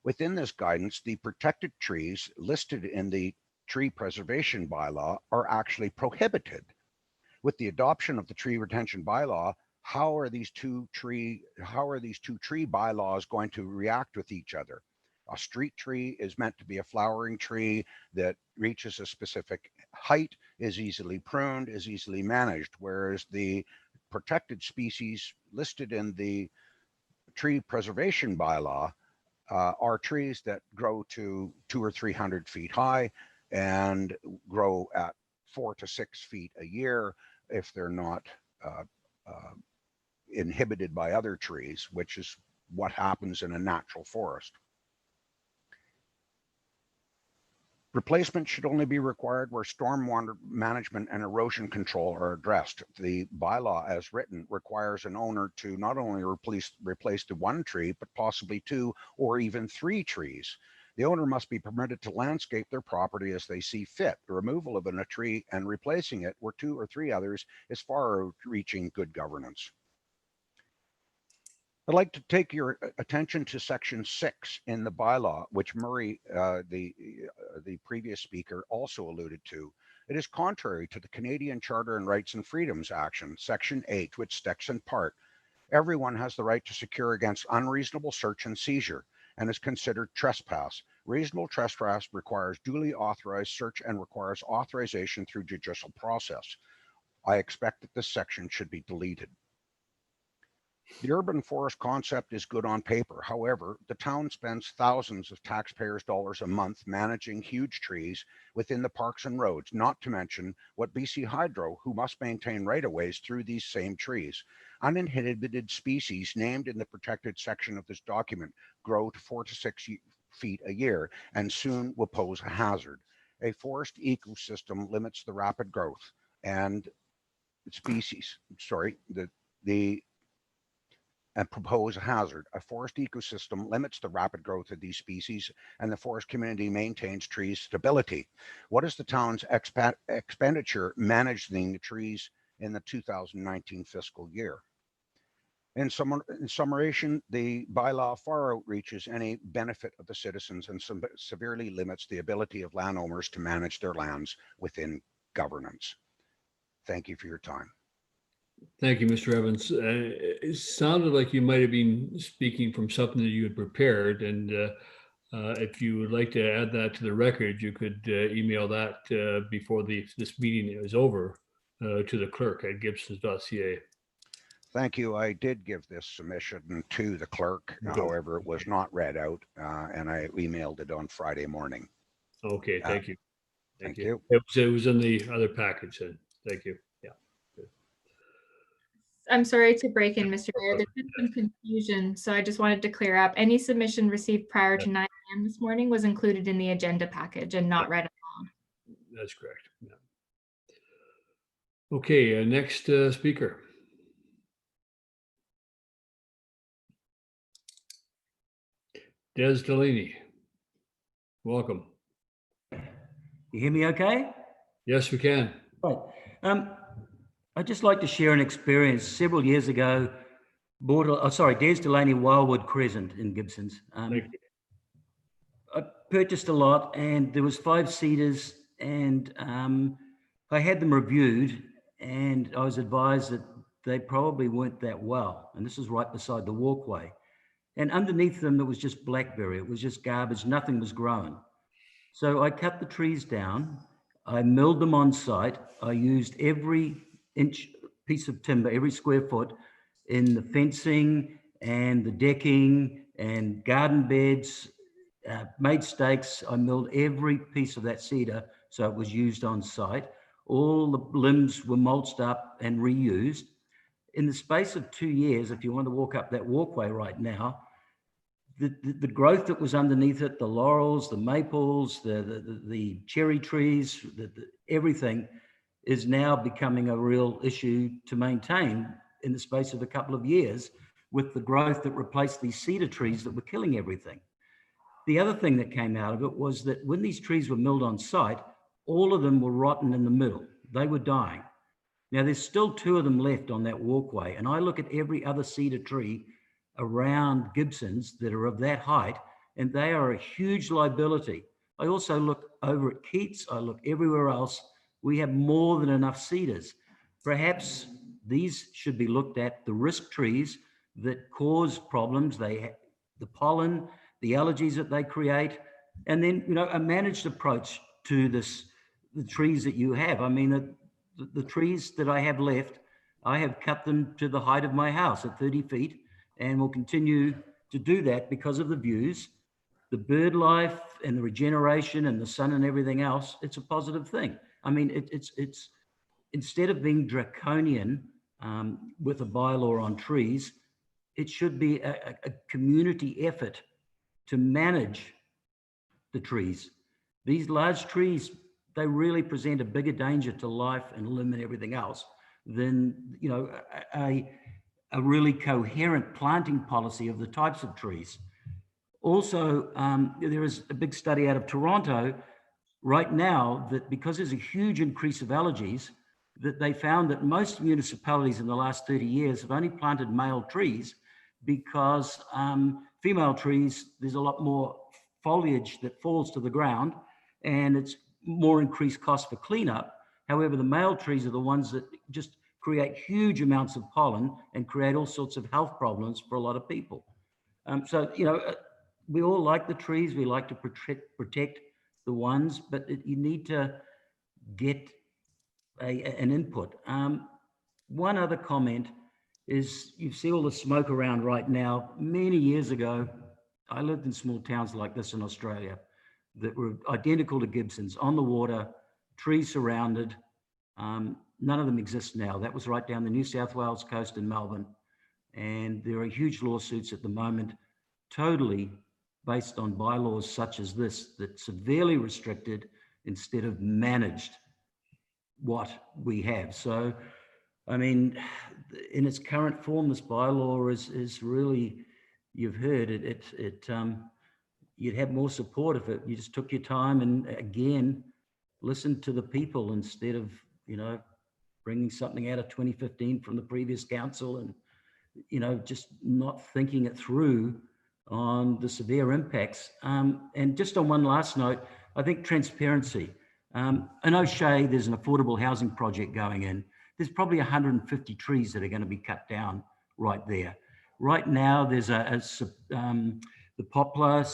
Speaker 11: Within this guidance, the protected trees listed in the tree preservation bylaw are actually prohibited. With the adoption of the tree retention bylaw, how are these two tree bylaws going to react with each other? A street tree is meant to be a flowering tree that reaches a specific height, is easily pruned, is easily managed, whereas the protected species listed in the tree preservation bylaw are trees that grow to 200 or 300 feet high and grow at 4 to 6 feet a year if they're not inhibited by other trees, which is what happens in a natural forest. Replacement should only be required where stormwater management and erosion control are addressed. The bylaw as written requires an owner to not only replace the one tree, but possibly 2 or even 3 trees. The owner must be permitted to landscape their property as they see fit. The removal of a tree and replacing it where 2 or 3 others is far-reaching good governance. I'd like to take your attention to section 6 in the bylaw, which Murray, the previous speaker, also alluded to. It is contrary to the Canadian Charter and Rights and Freedoms Action, section 8, which states in part, everyone has the right to secure against unreasonable search and seizure and is considered trespass. Reasonable trespass requires duly authorized search and requires authorization through judicial process. I expect that this section should be deleted. The urban forest concept is good on paper. However, the town spends thousands of taxpayers' dollars a month managing huge trees within the parks and roads, not to mention what BC Hydro, who must maintain right-of-ways through these same trees. Uninhibited species named in the protected section of this document grow to 4 to 6 feet a year and soon will pose a hazard. A forest ecosystem limits the rapid growth and species, and propose a hazard. A forest ecosystem limits the rapid growth of these species and the forest community maintains trees stability. What is the town's expenditure managing the trees in the 2019 fiscal year? In summation, the bylaw far outreaches any benefit of the citizens and severely limits the ability of landowners to manage their lands within governance. Thank you for your time.
Speaker 4: Thank you, Mr. Evans. It sounded like you might have been speaking from something that you had prepared, and if you would like to add that to the record, you could email that before this meeting is over to the clerk at gibsons.ca.
Speaker 11: Thank you. I did give this submission to the clerk.
Speaker 4: Good.
Speaker 11: However, it was not read out, and I emailed it on Friday morning.
Speaker 4: Okay, thank you.
Speaker 11: Thank you.
Speaker 4: It was in the other package, then. Thank you. Yeah.
Speaker 5: I'm sorry to break in, Mr. Mayor. There's been some confusion, so I just wanted to clear up. Any submission received prior to 9 a.m. this morning was included in the agenda package and not read aloud.
Speaker 4: That's correct. Yeah. Okay, next speaker. Des Delaney, welcome.
Speaker 12: You hear me okay?
Speaker 4: Yes, we can.
Speaker 12: Right. I'd just like to share an experience. Several years ago, Des Delaney Wildwood Crescent in Gibsons.
Speaker 4: Thank you.
Speaker 12: I purchased a lot and there was 5 cedars, and I had them reviewed and I was advised that they probably weren't that well. And this is right beside the walkway. And underneath them, there was just blackberry. It was just garbage. Nothing was growing. So I cut the trees down. I milled them on site. I used every inch piece of timber, every square foot in the fencing and the decking and garden beds, made stakes. I milled every piece of that cedar so it was used on site. All the limbs were mulched up and reused. In the space of 2 years, if you want to walk up that walkway right now, the growth that was underneath it, the laurels, the maples, the cherry trees, everything is now becoming a real issue to maintain in the space of a couple of years with the growth that replaced these cedar trees that were killing everything. The other thing that came out of it was that when these trees were milled on site, all of them were rotten in the middle. They were dying. Now there's still 2 of them left on that walkway, and I look at every other cedar tree around Gibsons that are of that height, and they are a huge liability. I also look over at Keats, I look everywhere else. We have more than enough cedars. Perhaps these should be looked at, the risk trees that cause problems, the pollen, the allergies that they create, and then, you know, a managed approach to this, the trees that you have. I mean, the trees that I have left, I have cut them to the height of my house at 30 feet, and will continue to do that because of the views, the bird life and the regeneration and the sun and everything else. It's a positive thing. I mean, it's instead of being draconian with a bylaw on trees, it should be a community effort to manage the trees. These large trees, they really present a bigger danger to life and limb and everything else than, you know, a really coherent planting policy of the types of trees. Also, there is a big study out of Toronto right now that because there's a huge increase of allergies, that they found that most municipalities in the last 30 years have only planted male trees because female trees, there's a lot more foliage that falls to the ground and it's more increased cost for cleanup. However, the male trees are the ones that just create huge amounts of pollen and create all sorts of health problems for a lot of people. So, you know, we all like the trees, we like to protect the ones, but you need to get an input. One other comment is you see all the smoke around right now. Many years ago, I lived in small towns like this in Australia that were identical to Gibsons, on the water, trees surrounded. None of them exist now. That was right down the New South Wales coast in Melbourne. And there are huge lawsuits at the moment, totally based on bylaws such as this, that severely restricted instead of managed what we have. So, I mean, in its current form, this bylaw is really, you've heard it, you'd have more support if you just took your time and again, listened to the people instead of, you know, bringing something out of 2015 from the previous council and just not thinking it through on the severe impacts. And just on one last note, I think transparency. In O'Shea, there's an affordable housing project going in. There's probably 150 trees that are going to be cut down right there. Right now, there's the poplar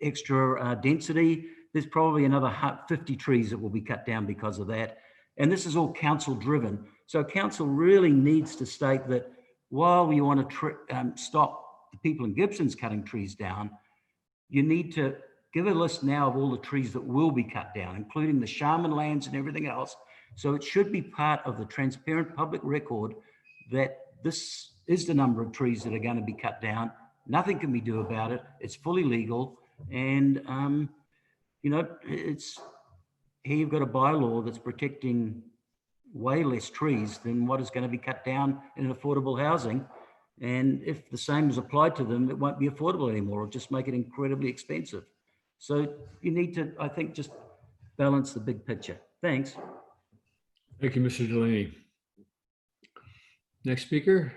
Speaker 12: extra density. There's probably another 50 trees that will be cut down because of that. And this is all council driven. So council really needs to state that while we want to stop the people in Gibson's cutting trees down, you need to give a list now of all the trees that will be cut down, including the shaman lands and everything else. So it should be part of the transparent public record that this is the number of trees that are going to be cut down. Nothing can be done about it. It's fully legal. And, it's here you've got a bylaw that's protecting way less trees than what is going to be cut down in affordable housing. And if the same is applied to them, it won't be affordable anymore. It'll just make it incredibly expensive. So you need to, I think, just balance the big picture. Thanks.
Speaker 4: Thank you, Mr. Delaney. Next speaker.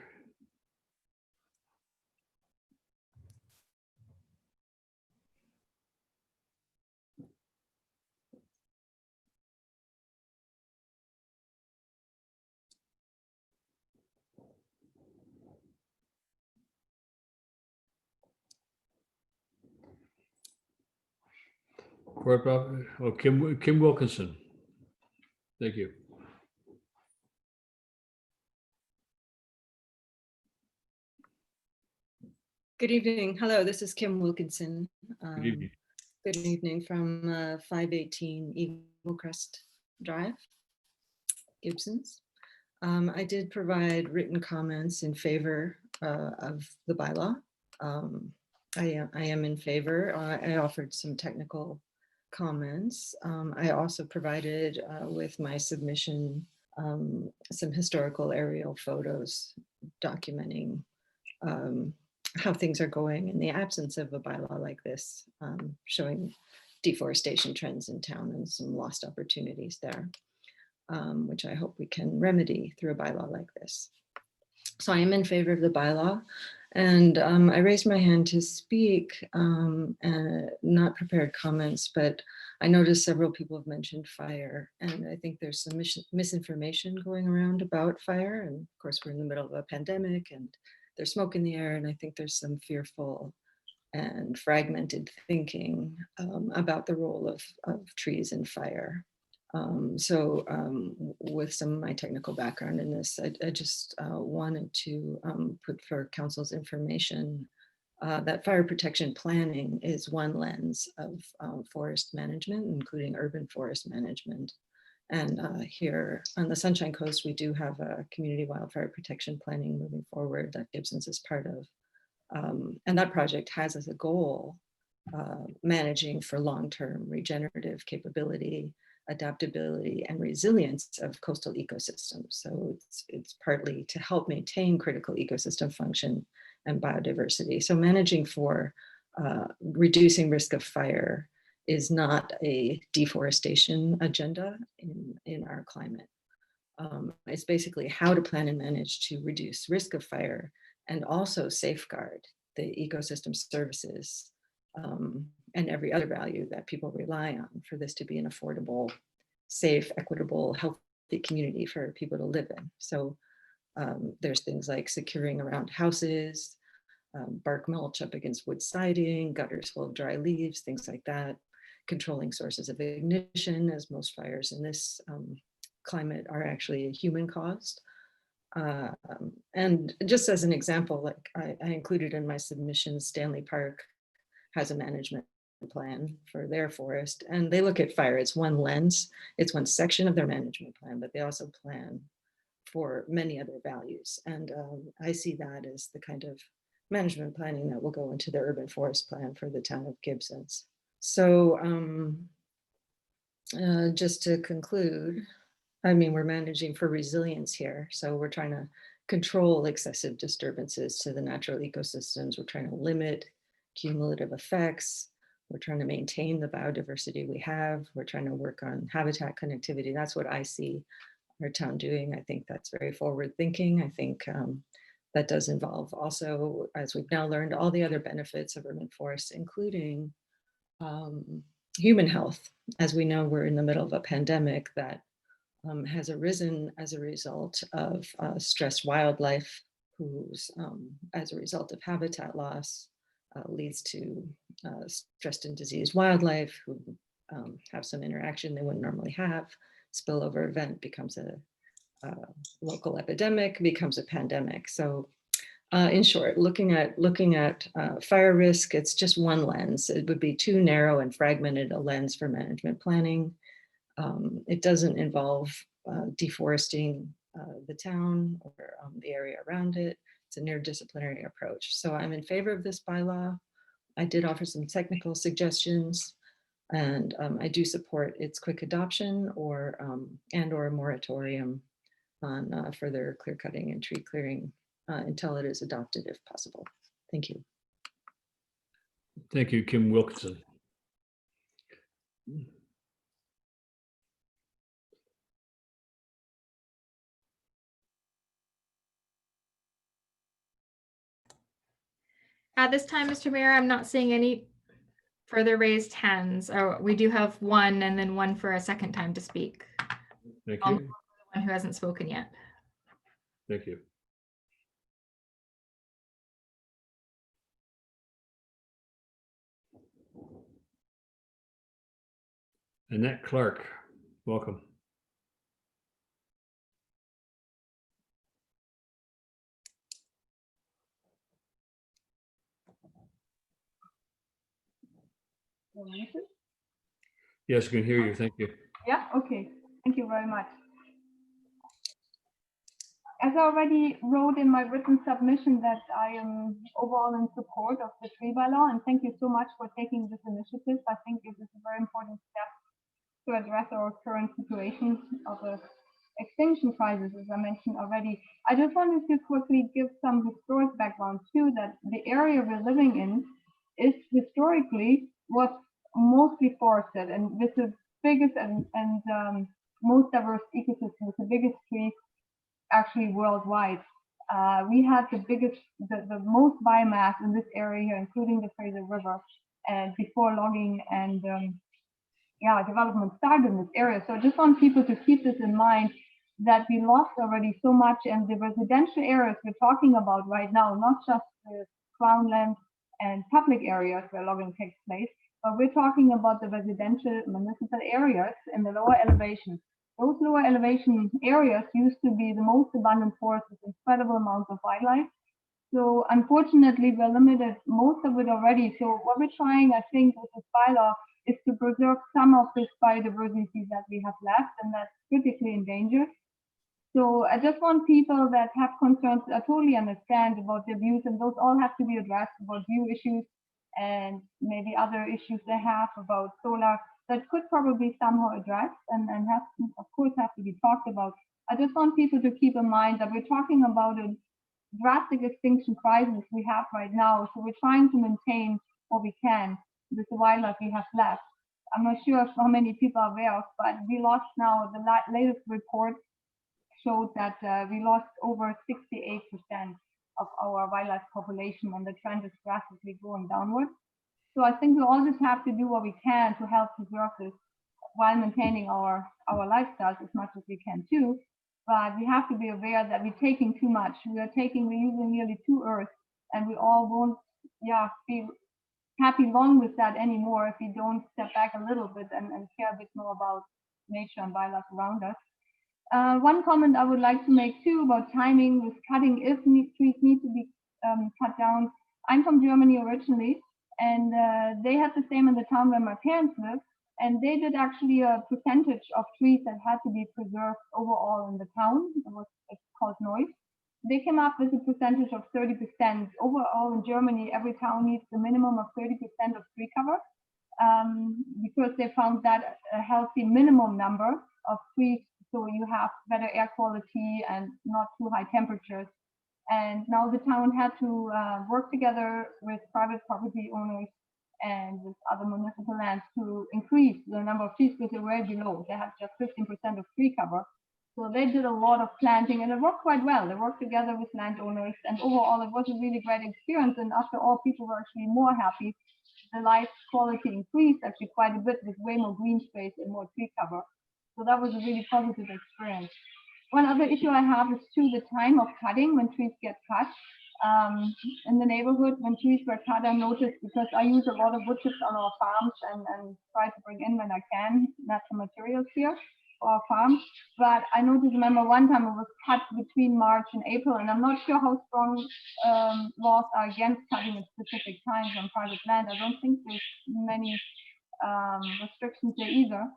Speaker 4: Kim Wilkinson. Thank you.
Speaker 13: Good evening. Hello, this is Kim Wilkinson.
Speaker 4: Good evening.
Speaker 13: Good evening from 518 Eagle Crest Drive, Gibson's. I did provide written comments in favor of the bylaw. I am in favor. I offered some technical comments. I also provided with my submission some historical aerial photos documenting how things are going in the absence of a bylaw like this, showing deforestation trends in town and some lost opportunities there, which I hope we can remedy through a bylaw like this. So I am in favor of the bylaw. And I raised my hand to speak, not prepared comments, but I noticed several people have mentioned fire. And I think there's some misinformation going around about fire. And of course, we're in the middle of a pandemic and there's smoke in the air. And I think there's some fearful and fragmented thinking about the role of trees in fire. With some of my technical background in this, I just wanted to put for council's information that fire protection planning is one lens of forest management, including urban forest management. And here on the Sunshine Coast, we do have a community wildfire protection planning moving forward that Gibson's is part of. And that project has as a goal managing for long-term regenerative capability, adaptability, and resilience of coastal ecosystems. So it's partly to help maintain critical ecosystem function and biodiversity. So managing for reducing risk of fire is not a deforestation agenda in our climate. It's basically how to plan and manage to reduce risk of fire and also safeguard the ecosystem services and every other value that people rely on for this to be an affordable, safe, equitable, healthy community for people to live in. So there's things like securing around houses, bark mulch up against wood siding, gutters full of dry leaves, things like that, controlling sources of ignition, as most fires in this climate are actually human caused. And just as an example, like I included in my submission, Stanley Park has a management plan for their forest, and they look at fire as one lens. It's one section of their management plan, but they also plan for many other values. And I see that as the kind of management planning that will go into the urban forest plan for the town of Gibson's. So just to conclude, I mean, we're managing for resilience here. So we're trying to control excessive disturbances to the natural ecosystems. We're trying to limit cumulative effects. We're trying to maintain the biodiversity we have. We're trying to work on habitat connectivity. That's what I see our town doing. I think that's very forward thinking. I think that does involve also, as we've now learned, all the other benefits of urban forests, including human health. As we know, we're in the middle of a pandemic that has arisen as a result of stressed wildlife, who's, as a result of habitat loss, leads to stressed and diseased wildlife who have some interaction they wouldn't normally have. Spillover event becomes a local epidemic, becomes a pandemic. So in short, looking at fire risk, it's just one lens. It would be too narrow and fragmented a lens for management planning. It doesn't involve deforesting the town or the area around it. It's a interdisciplinary approach. So I'm in favor of this bylaw. I did offer some technical suggestions, and I do support its quick adoption or and or a moratorium on further clear cutting and tree clearing until it is adopted if possible. Thank you.
Speaker 4: Thank you, Kim Wilkinson.
Speaker 5: At this time, Mr. Mayor, I'm not seeing any further raised hands. Oh, we do have one and then one for a second time to speak.
Speaker 4: Thank
Speaker 5: The
Speaker 4: you.
Speaker 5: one who hasn't spoken yet.
Speaker 4: Thank you. Annette Clark, welcome. Yes, I can hear you. Thank you.
Speaker 14: Yeah, okay. Thank you very much. As I already wrote in my written submission that I am overall in support of the tree bylaw, and thank you so much for taking this initiative. I think it is a very important step to address our current situation of a extinction crisis, as I mentioned already. I just wanted to quickly give some historic background too, that the area we're living in is historically was mostly forested, and with the biggest and most diverse ecosystem, with the biggest trees actually worldwide. We had the biggest, the most biomass in this area here, including the Fraser River, and before logging and development started in this area. So I just want people to keep this in mind, that we lost already so much, and the residential areas we're talking about right now, not just the crown land and public areas where logging takes place, but we're talking about the residential municipal areas in the lower elevation. Those lower elevation areas used to be the most abundant forests with incredible amounts of wildlife. So unfortunately, we're limited most of it already. So what we're trying, I think, with this bylaw is to preserve some of this biodiversity that we have left and that's critically endangered. So I just want people that have concerns, I totally understand about their views, and those all have to be addressed about view issues and maybe other issues they have about solar that could probably somehow address and have, of course, have to be talked about. I just want people to keep in mind that we're talking about a drastic extinction crisis we have right now. So we're trying to maintain what we can with the wildlife we have left. I'm not sure how many people are aware of, but we lost now, the latest report showed that we lost over 68% of our wildlife population, and the trend is drastically going downward. So I think we all just have to do what we can to help preserve this while maintaining our lifestyles as much as we can too. But we have to be aware that we're taking too much. We're using nearly 2 Earths, and we all won't be happy long with that anymore if we don't step back a little bit and care a bit more about nature and wildlife around us. One comment I would like to make too about timing with cutting, if trees need to be cut down. I'm from Germany originally, and they had the same in the town where my parents live, and they did actually a percentage of trees that had to be preserved overall in the town. It's called noise. They came up with a percentage of 30%. Overall in Germany, every town needs a minimum of 30% of tree cover, because they found that a healthy minimum number of trees, so you have better air quality and not too high temperatures. And now the town had to work together with private property owners and with other municipal lands to increase the number of trees, because they were below. They have just 15% of tree cover. So they did a lot of planting and it worked quite well. They worked together with landowners and overall it was a really great experience. And after all, people were actually more happy. The life quality increased actually quite a bit with way more green space and more tree cover. So that was a really positive experience. One other issue I have is too the time of cutting when trees get cut. In the neighborhood, when trees were cut, I noticed because I use a lot of wood chips on our farms and try to bring in when I can natural materials here for our farm. But I noticed, remember one time it was cut between March and April, and I'm not sure how strong laws are against cutting at specific times on private land. I don't think there's many restrictions there either.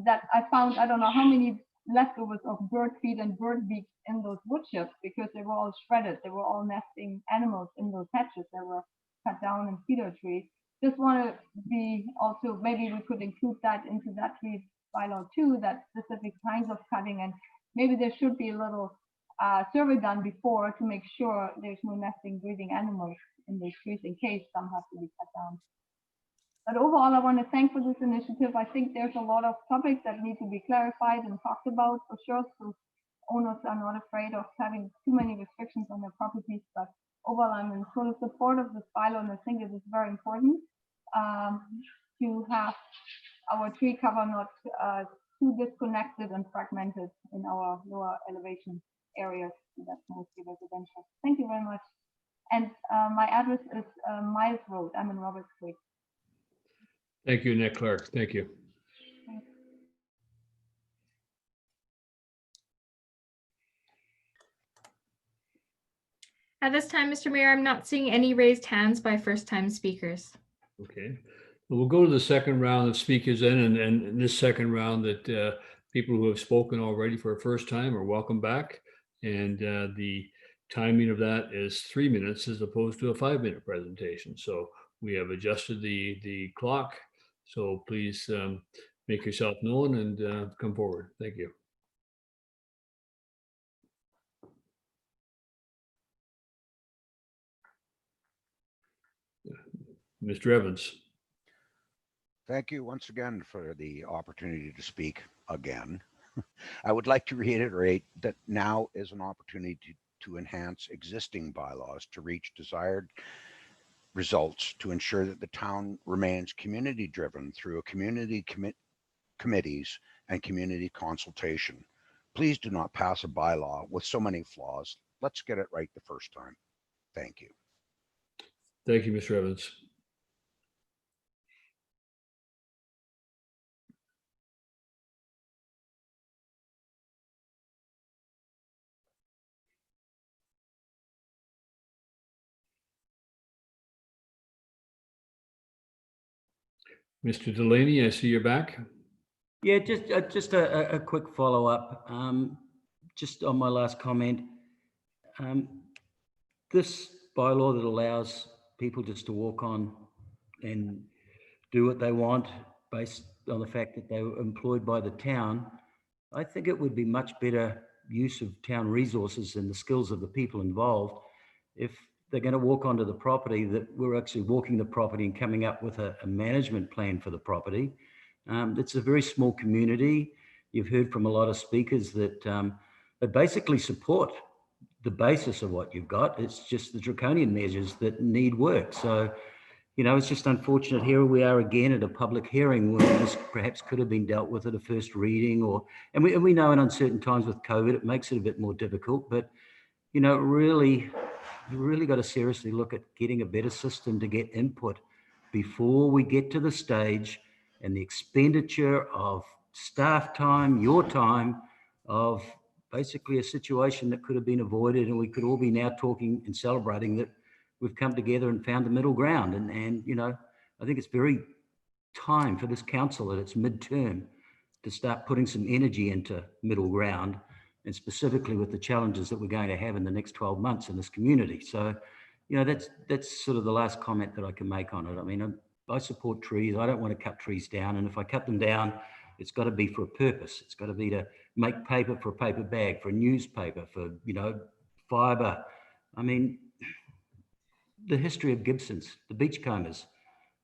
Speaker 14: That I found, I don't know how many leftovers of bird feed and bird beaks in those wood chips because they were all shredded. They were all nesting animals in those hatches that were cut down in feeder trees. Just want to be also, maybe we could include that into that tree bylaw too, that specific kinds of cutting, and maybe there should be a little survey done before to make sure there's no nesting breeding animals in those trees in case some have to be cut down. But overall, I want to thank for this initiative. I think there's a lot of topics that need to be clarified and talked about for sure. So owners are not afraid of having too many restrictions on their properties. But overall, I'm in full support of this bylaw, and I think it is very important to have our tree cover not too disconnected and fragmented in our lower elevation areas. That's mostly residential. Thank you very much. And my address is Miles Road. I'm in Roberts Creek.
Speaker 4: Thank you, Annette Clark. Thank you.
Speaker 5: At this time, Mr. Mayor, I'm not seeing any raised hands by first-time speakers.
Speaker 4: Okay. Well, we'll go to the second round of speakers then, and in this second round that people who have spoken already for a first time are welcome back. And the timing of that is 3 minutes as opposed to a 5-minute presentation. So we have adjusted the clock. So please make yourself known and come forward. Thank you. Mr. Evans.
Speaker 11: Thank you once again for the opportunity to speak again. I would like to reiterate that now is an opportunity to enhance existing bylaws to reach desired results to ensure that the town remains community driven through a community committees and community consultation. Please do not pass a bylaw with so many flaws. Let's get it right the first time. Thank you.
Speaker 4: Thank you, Mr. Evans. Mr. Delaney, I see you're back.
Speaker 12: Yeah, just a quick follow-up. Just on my last comment, this bylaw that allows people just to walk on and do what they want based on the fact that they were employed by the town, I think it would be much better use of town resources and the skills of the people involved if they're going to walk onto the property, that we're actually walking the property and coming up with a management plan for the property. It's a very small community. You've heard from a lot of speakers that they basically support the basis of what you've got. It's just the draconian measures that need work. So, you know, it's just unfortunate. Here we are again at a public hearing where this perhaps could have been dealt with at a first reading, and we know in uncertain times with COVID, it makes it a bit more difficult, but, you know, you really got to seriously look at getting a better system to get input before we get to the stage and the expenditure of staff time, your time, of basically a situation that could have been avoided, and we could all be now talking and celebrating that we've come together and found the middle ground. And you know, I think it's very time for this council at its midterm to start putting some energy into middle ground, and specifically with the challenges that we're going to have in the next 12 months in this community. So, you know, that's sort of the last comment that I can make on it. I mean, I support trees. I don't want to cut trees down. And if I cut them down, it's got to be for a purpose. It's got to be to make paper for a paper bag, for a newspaper, for, you know, fiber. I mean, the history of Gibson's, the beachcombers,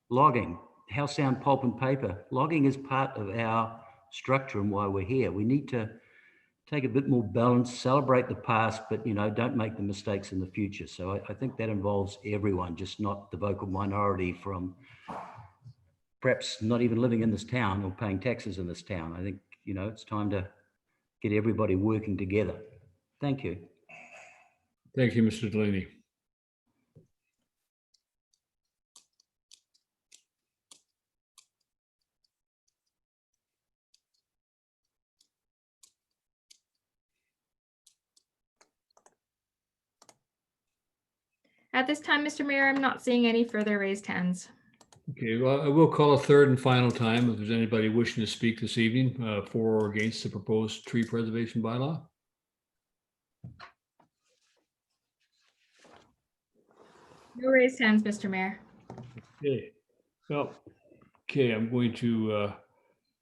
Speaker 12: logging, how sound pulp and paper. Logging is part of our structure and why we're here. We need to take a bit more balance, celebrate the past, but, you know, don't make the mistakes in the future. So I think that involves everyone, just not the vocal minority from perhaps not even living in this town or paying taxes in this town. I think, you know, it's time to get everybody working together. Thank you.
Speaker 4: Thank you, Mr. Delaney.
Speaker 5: At this time, Mr. Mayor, I'm not seeing any further raised hands.
Speaker 4: Okay, well, I will call a third and final time if there's anybody wishing to speak this evening for or against the proposed tree preservation bylaw.
Speaker 5: No raised hands, Mr. Mayor.
Speaker 4: Okay, well, okay, I'm going to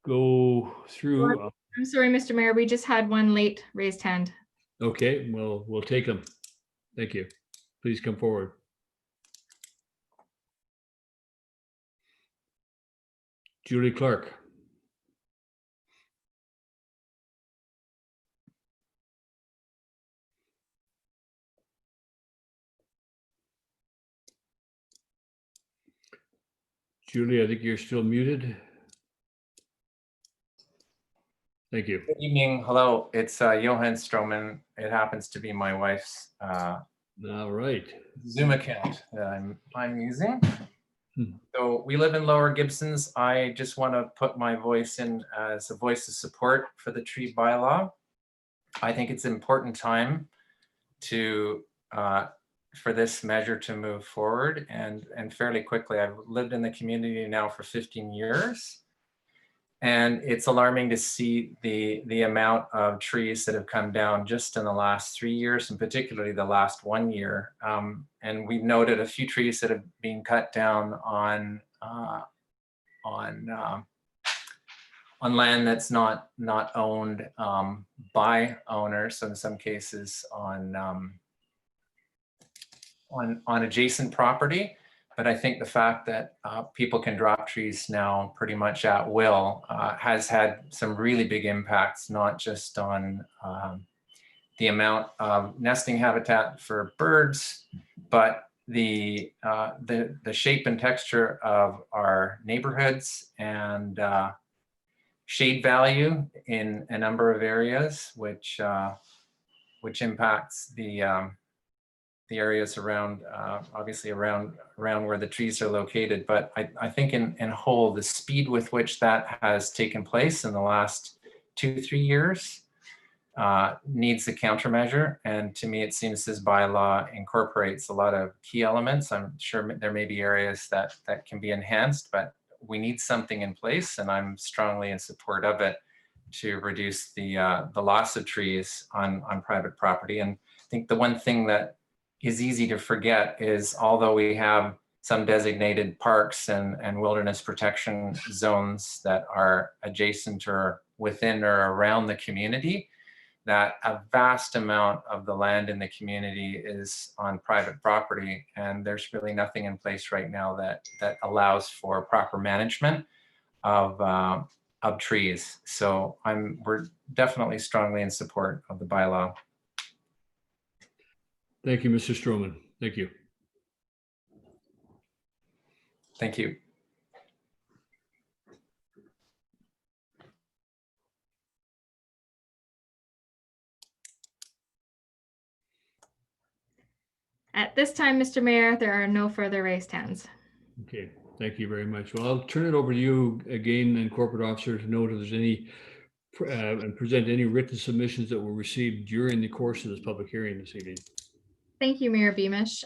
Speaker 4: go through.
Speaker 5: I'm sorry, Mr. Mayor, we just had one late raised hand.
Speaker 4: Okay, well, we'll take them. Thank you. Please come forward. Julie Clark. Julie, I think you're still muted. Thank you.
Speaker 15: Good evening. Hello, it's Johan Stroman. It happens to be my wife's
Speaker 4: All right.
Speaker 15: Zoom account that I'm using. So we live in Lower Gibsons. I just want to put my voice in as a voice of support for the tree bylaw. I think it's an important time to for this measure to move forward and fairly quickly. I've lived in the community now for 15 years. And it's alarming to see the amount of trees that have come down just in the last 3 years, and particularly the last 1 year. And we've noted a few trees that have been cut down on land that's not owned by owners. So in some cases on adjacent property. But I think the fact that people can drop trees now pretty much at will has had some really big impacts, not just on the amount of nesting habitat for birds, but the shape and texture of our neighborhoods and shade value in a number of areas, which impacts the areas around, obviously around where the trees are located. But I think in whole, the speed with which that has taken place in the last 2-3 years needs a countermeasure. And to me, it seems this bylaw incorporates a lot of key elements. I'm sure there may be areas that can be enhanced, but we need something in place, and I'm strongly in support of it to reduce the loss of trees on private property. And I think the one thing that is easy to forget is, although we have some designated parks and wilderness protection zones that are adjacent or within or around the community, that a vast amount of the land in the community is on private property, and there's really nothing in place right now that allows for proper management of trees. So we're definitely strongly in support of the bylaw.
Speaker 4: Thank you, Mr. Stroman. Thank you.
Speaker 15: Thank you.
Speaker 5: At this time, Mr. Mayor, there are no further raised hands.
Speaker 4: Okay, thank you very much. Well, I'll turn it over to you again, and corporate officer, to note if there's any and present any written submissions that were received during the course of this public hearing this evening.
Speaker 5: Thank you, Mayor Beamish.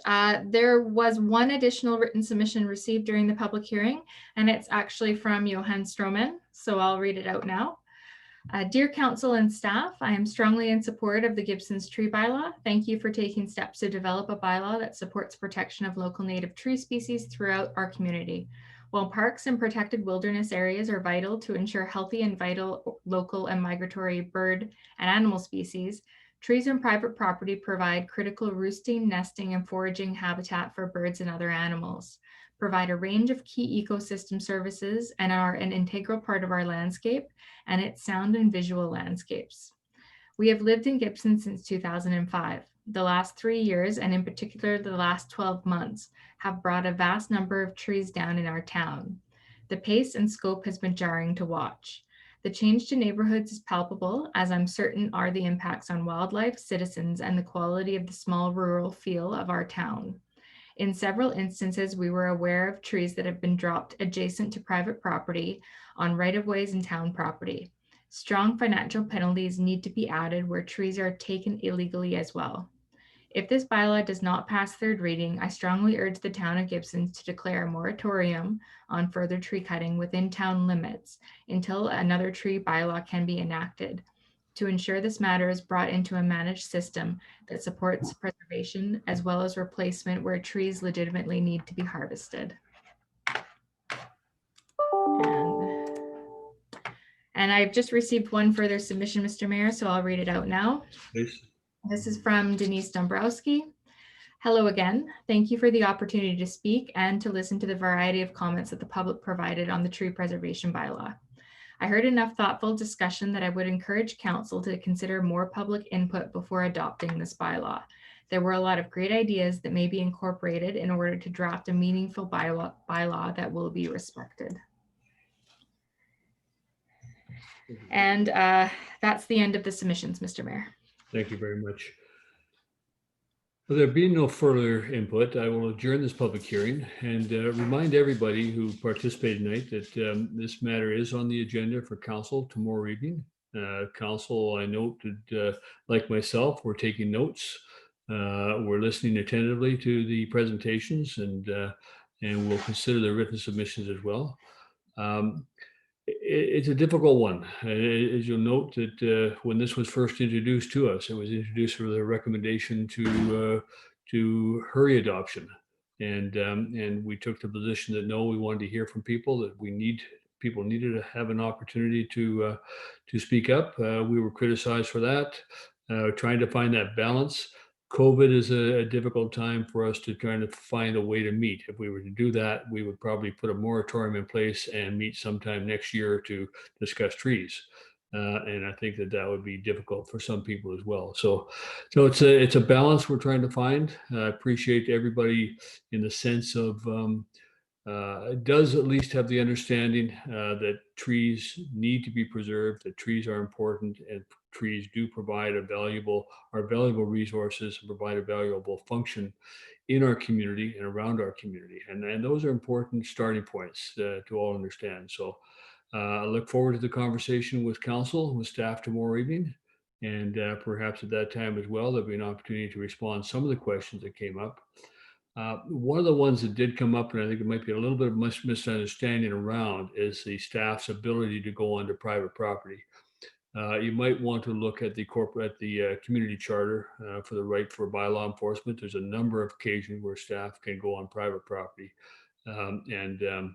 Speaker 5: There was one additional written submission received during the public hearing, and it's actually from Johan Stroman, so I'll read it out now. Dear Council and staff, I am strongly in support of the Gibson's tree bylaw. Thank you for taking steps to develop a bylaw that supports protection of local native tree species throughout our community. While parks and protected wilderness areas are vital to ensure healthy and vital local and migratory bird and animal species, trees on private property provide critical roosting, nesting, and foraging habitat for birds and other animals, provide a range of key ecosystem services, and are an integral part of our landscape and its sound and visual landscapes. We have lived in Gibson since 2005. The last 3 years, and in particular the last 12 months, have brought a vast number of trees down in our town. The pace and scope has been jarring to watch. The change to neighborhoods is palpable, as I'm certain are the impacts on wildlife, citizens, and the quality of the small rural feel of our town. In several instances, we were aware of trees that have been dropped adjacent to private property, on right-of-ways and town property. Strong financial penalties need to be added where trees are taken illegally as well. If this bylaw does not pass third reading, I strongly urge the town of Gibson to declare a moratorium on further tree cutting within town limits until another tree bylaw can be enacted, to ensure this matter is brought into a managed system that supports preservation as well as replacement where trees legitimately need to be harvested. And I've just received one further submission, Mr. Mayor, so I'll read it out now.
Speaker 4: Please.
Speaker 5: This is from Denise Dombrowski. Hello again. Thank you for the opportunity to speak and to listen to the variety of comments that the public provided on the tree preservation bylaw. I heard enough thoughtful discussion that I would encourage council to consider more public input before adopting this bylaw. There were a lot of great ideas that may be incorporated in order to draft a meaningful bylaw that will be respected. And that's the end of the submissions, Mr. Mayor.
Speaker 4: Thank you very much. Well, there being no further input, I will adjourn this public hearing and remind everybody who participated tonight that this matter is on the agenda for council tomorrow evening. Council, I note that like myself, we're taking notes. We're listening attentively to the presentations and we'll consider the written submissions as well. It's a difficult one. As you'll note that when this was first introduced to us, it was introduced with a recommendation to hurry adoption. And we took the position that no, we wanted to hear from people, that people needed to have an opportunity to speak up. We were criticized for that, trying to find that balance. COVID is a difficult time for us to try to find a way to meet. If we were to do that, we would probably put a moratorium in place and meet sometime next year to discuss trees. And I think that would be difficult for some people as well. So it's a balance we're trying to find. I appreciate everybody in the sense of does at least have the understanding that trees need to be preserved, that trees are important, and trees do provide are valuable resources and provide a valuable function in our community and around our community. And those are important starting points to all understand. So I look forward to the conversation with council and with staff tomorrow evening. And perhaps at that time as well, there'll be an opportunity to respond to some of the questions that came up. One of the ones that did come up, and I think it might be a little bit of misunderstanding around, is the staff's ability to go onto private property. You might want to look at the community charter for the right for bylaw enforcement. There's a number of occasions where staff can go on private property under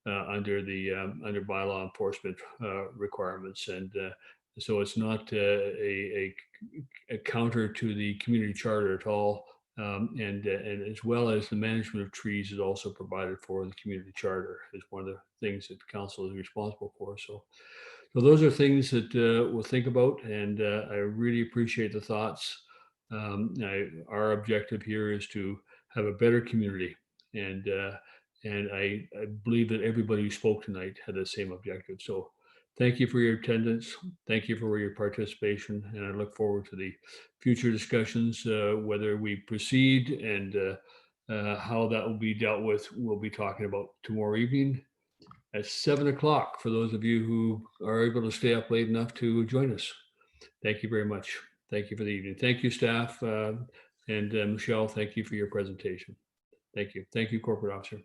Speaker 4: bylaw enforcement requirements, and so it's not a counter to the community charter at all. And as well as the management of trees is also provided for in the community charter, is one of the things that the council is responsible for. So those are things that we'll think about, and I really appreciate the thoughts. Our objective here is to have a better community, and I believe that everybody who spoke tonight had the same objective. So thank you for your attendance. Thank you for your participation, and I look forward to the future discussions, whether we proceed and how that will be dealt with. We'll be talking about tomorrow evening at 7 o'clock for those of you who are able to stay up late enough to join us. Thank you very much. Thank you for the evening. Thank you, staff. And Michelle, thank you for your presentation. Thank you. Thank you, Corporate Officer.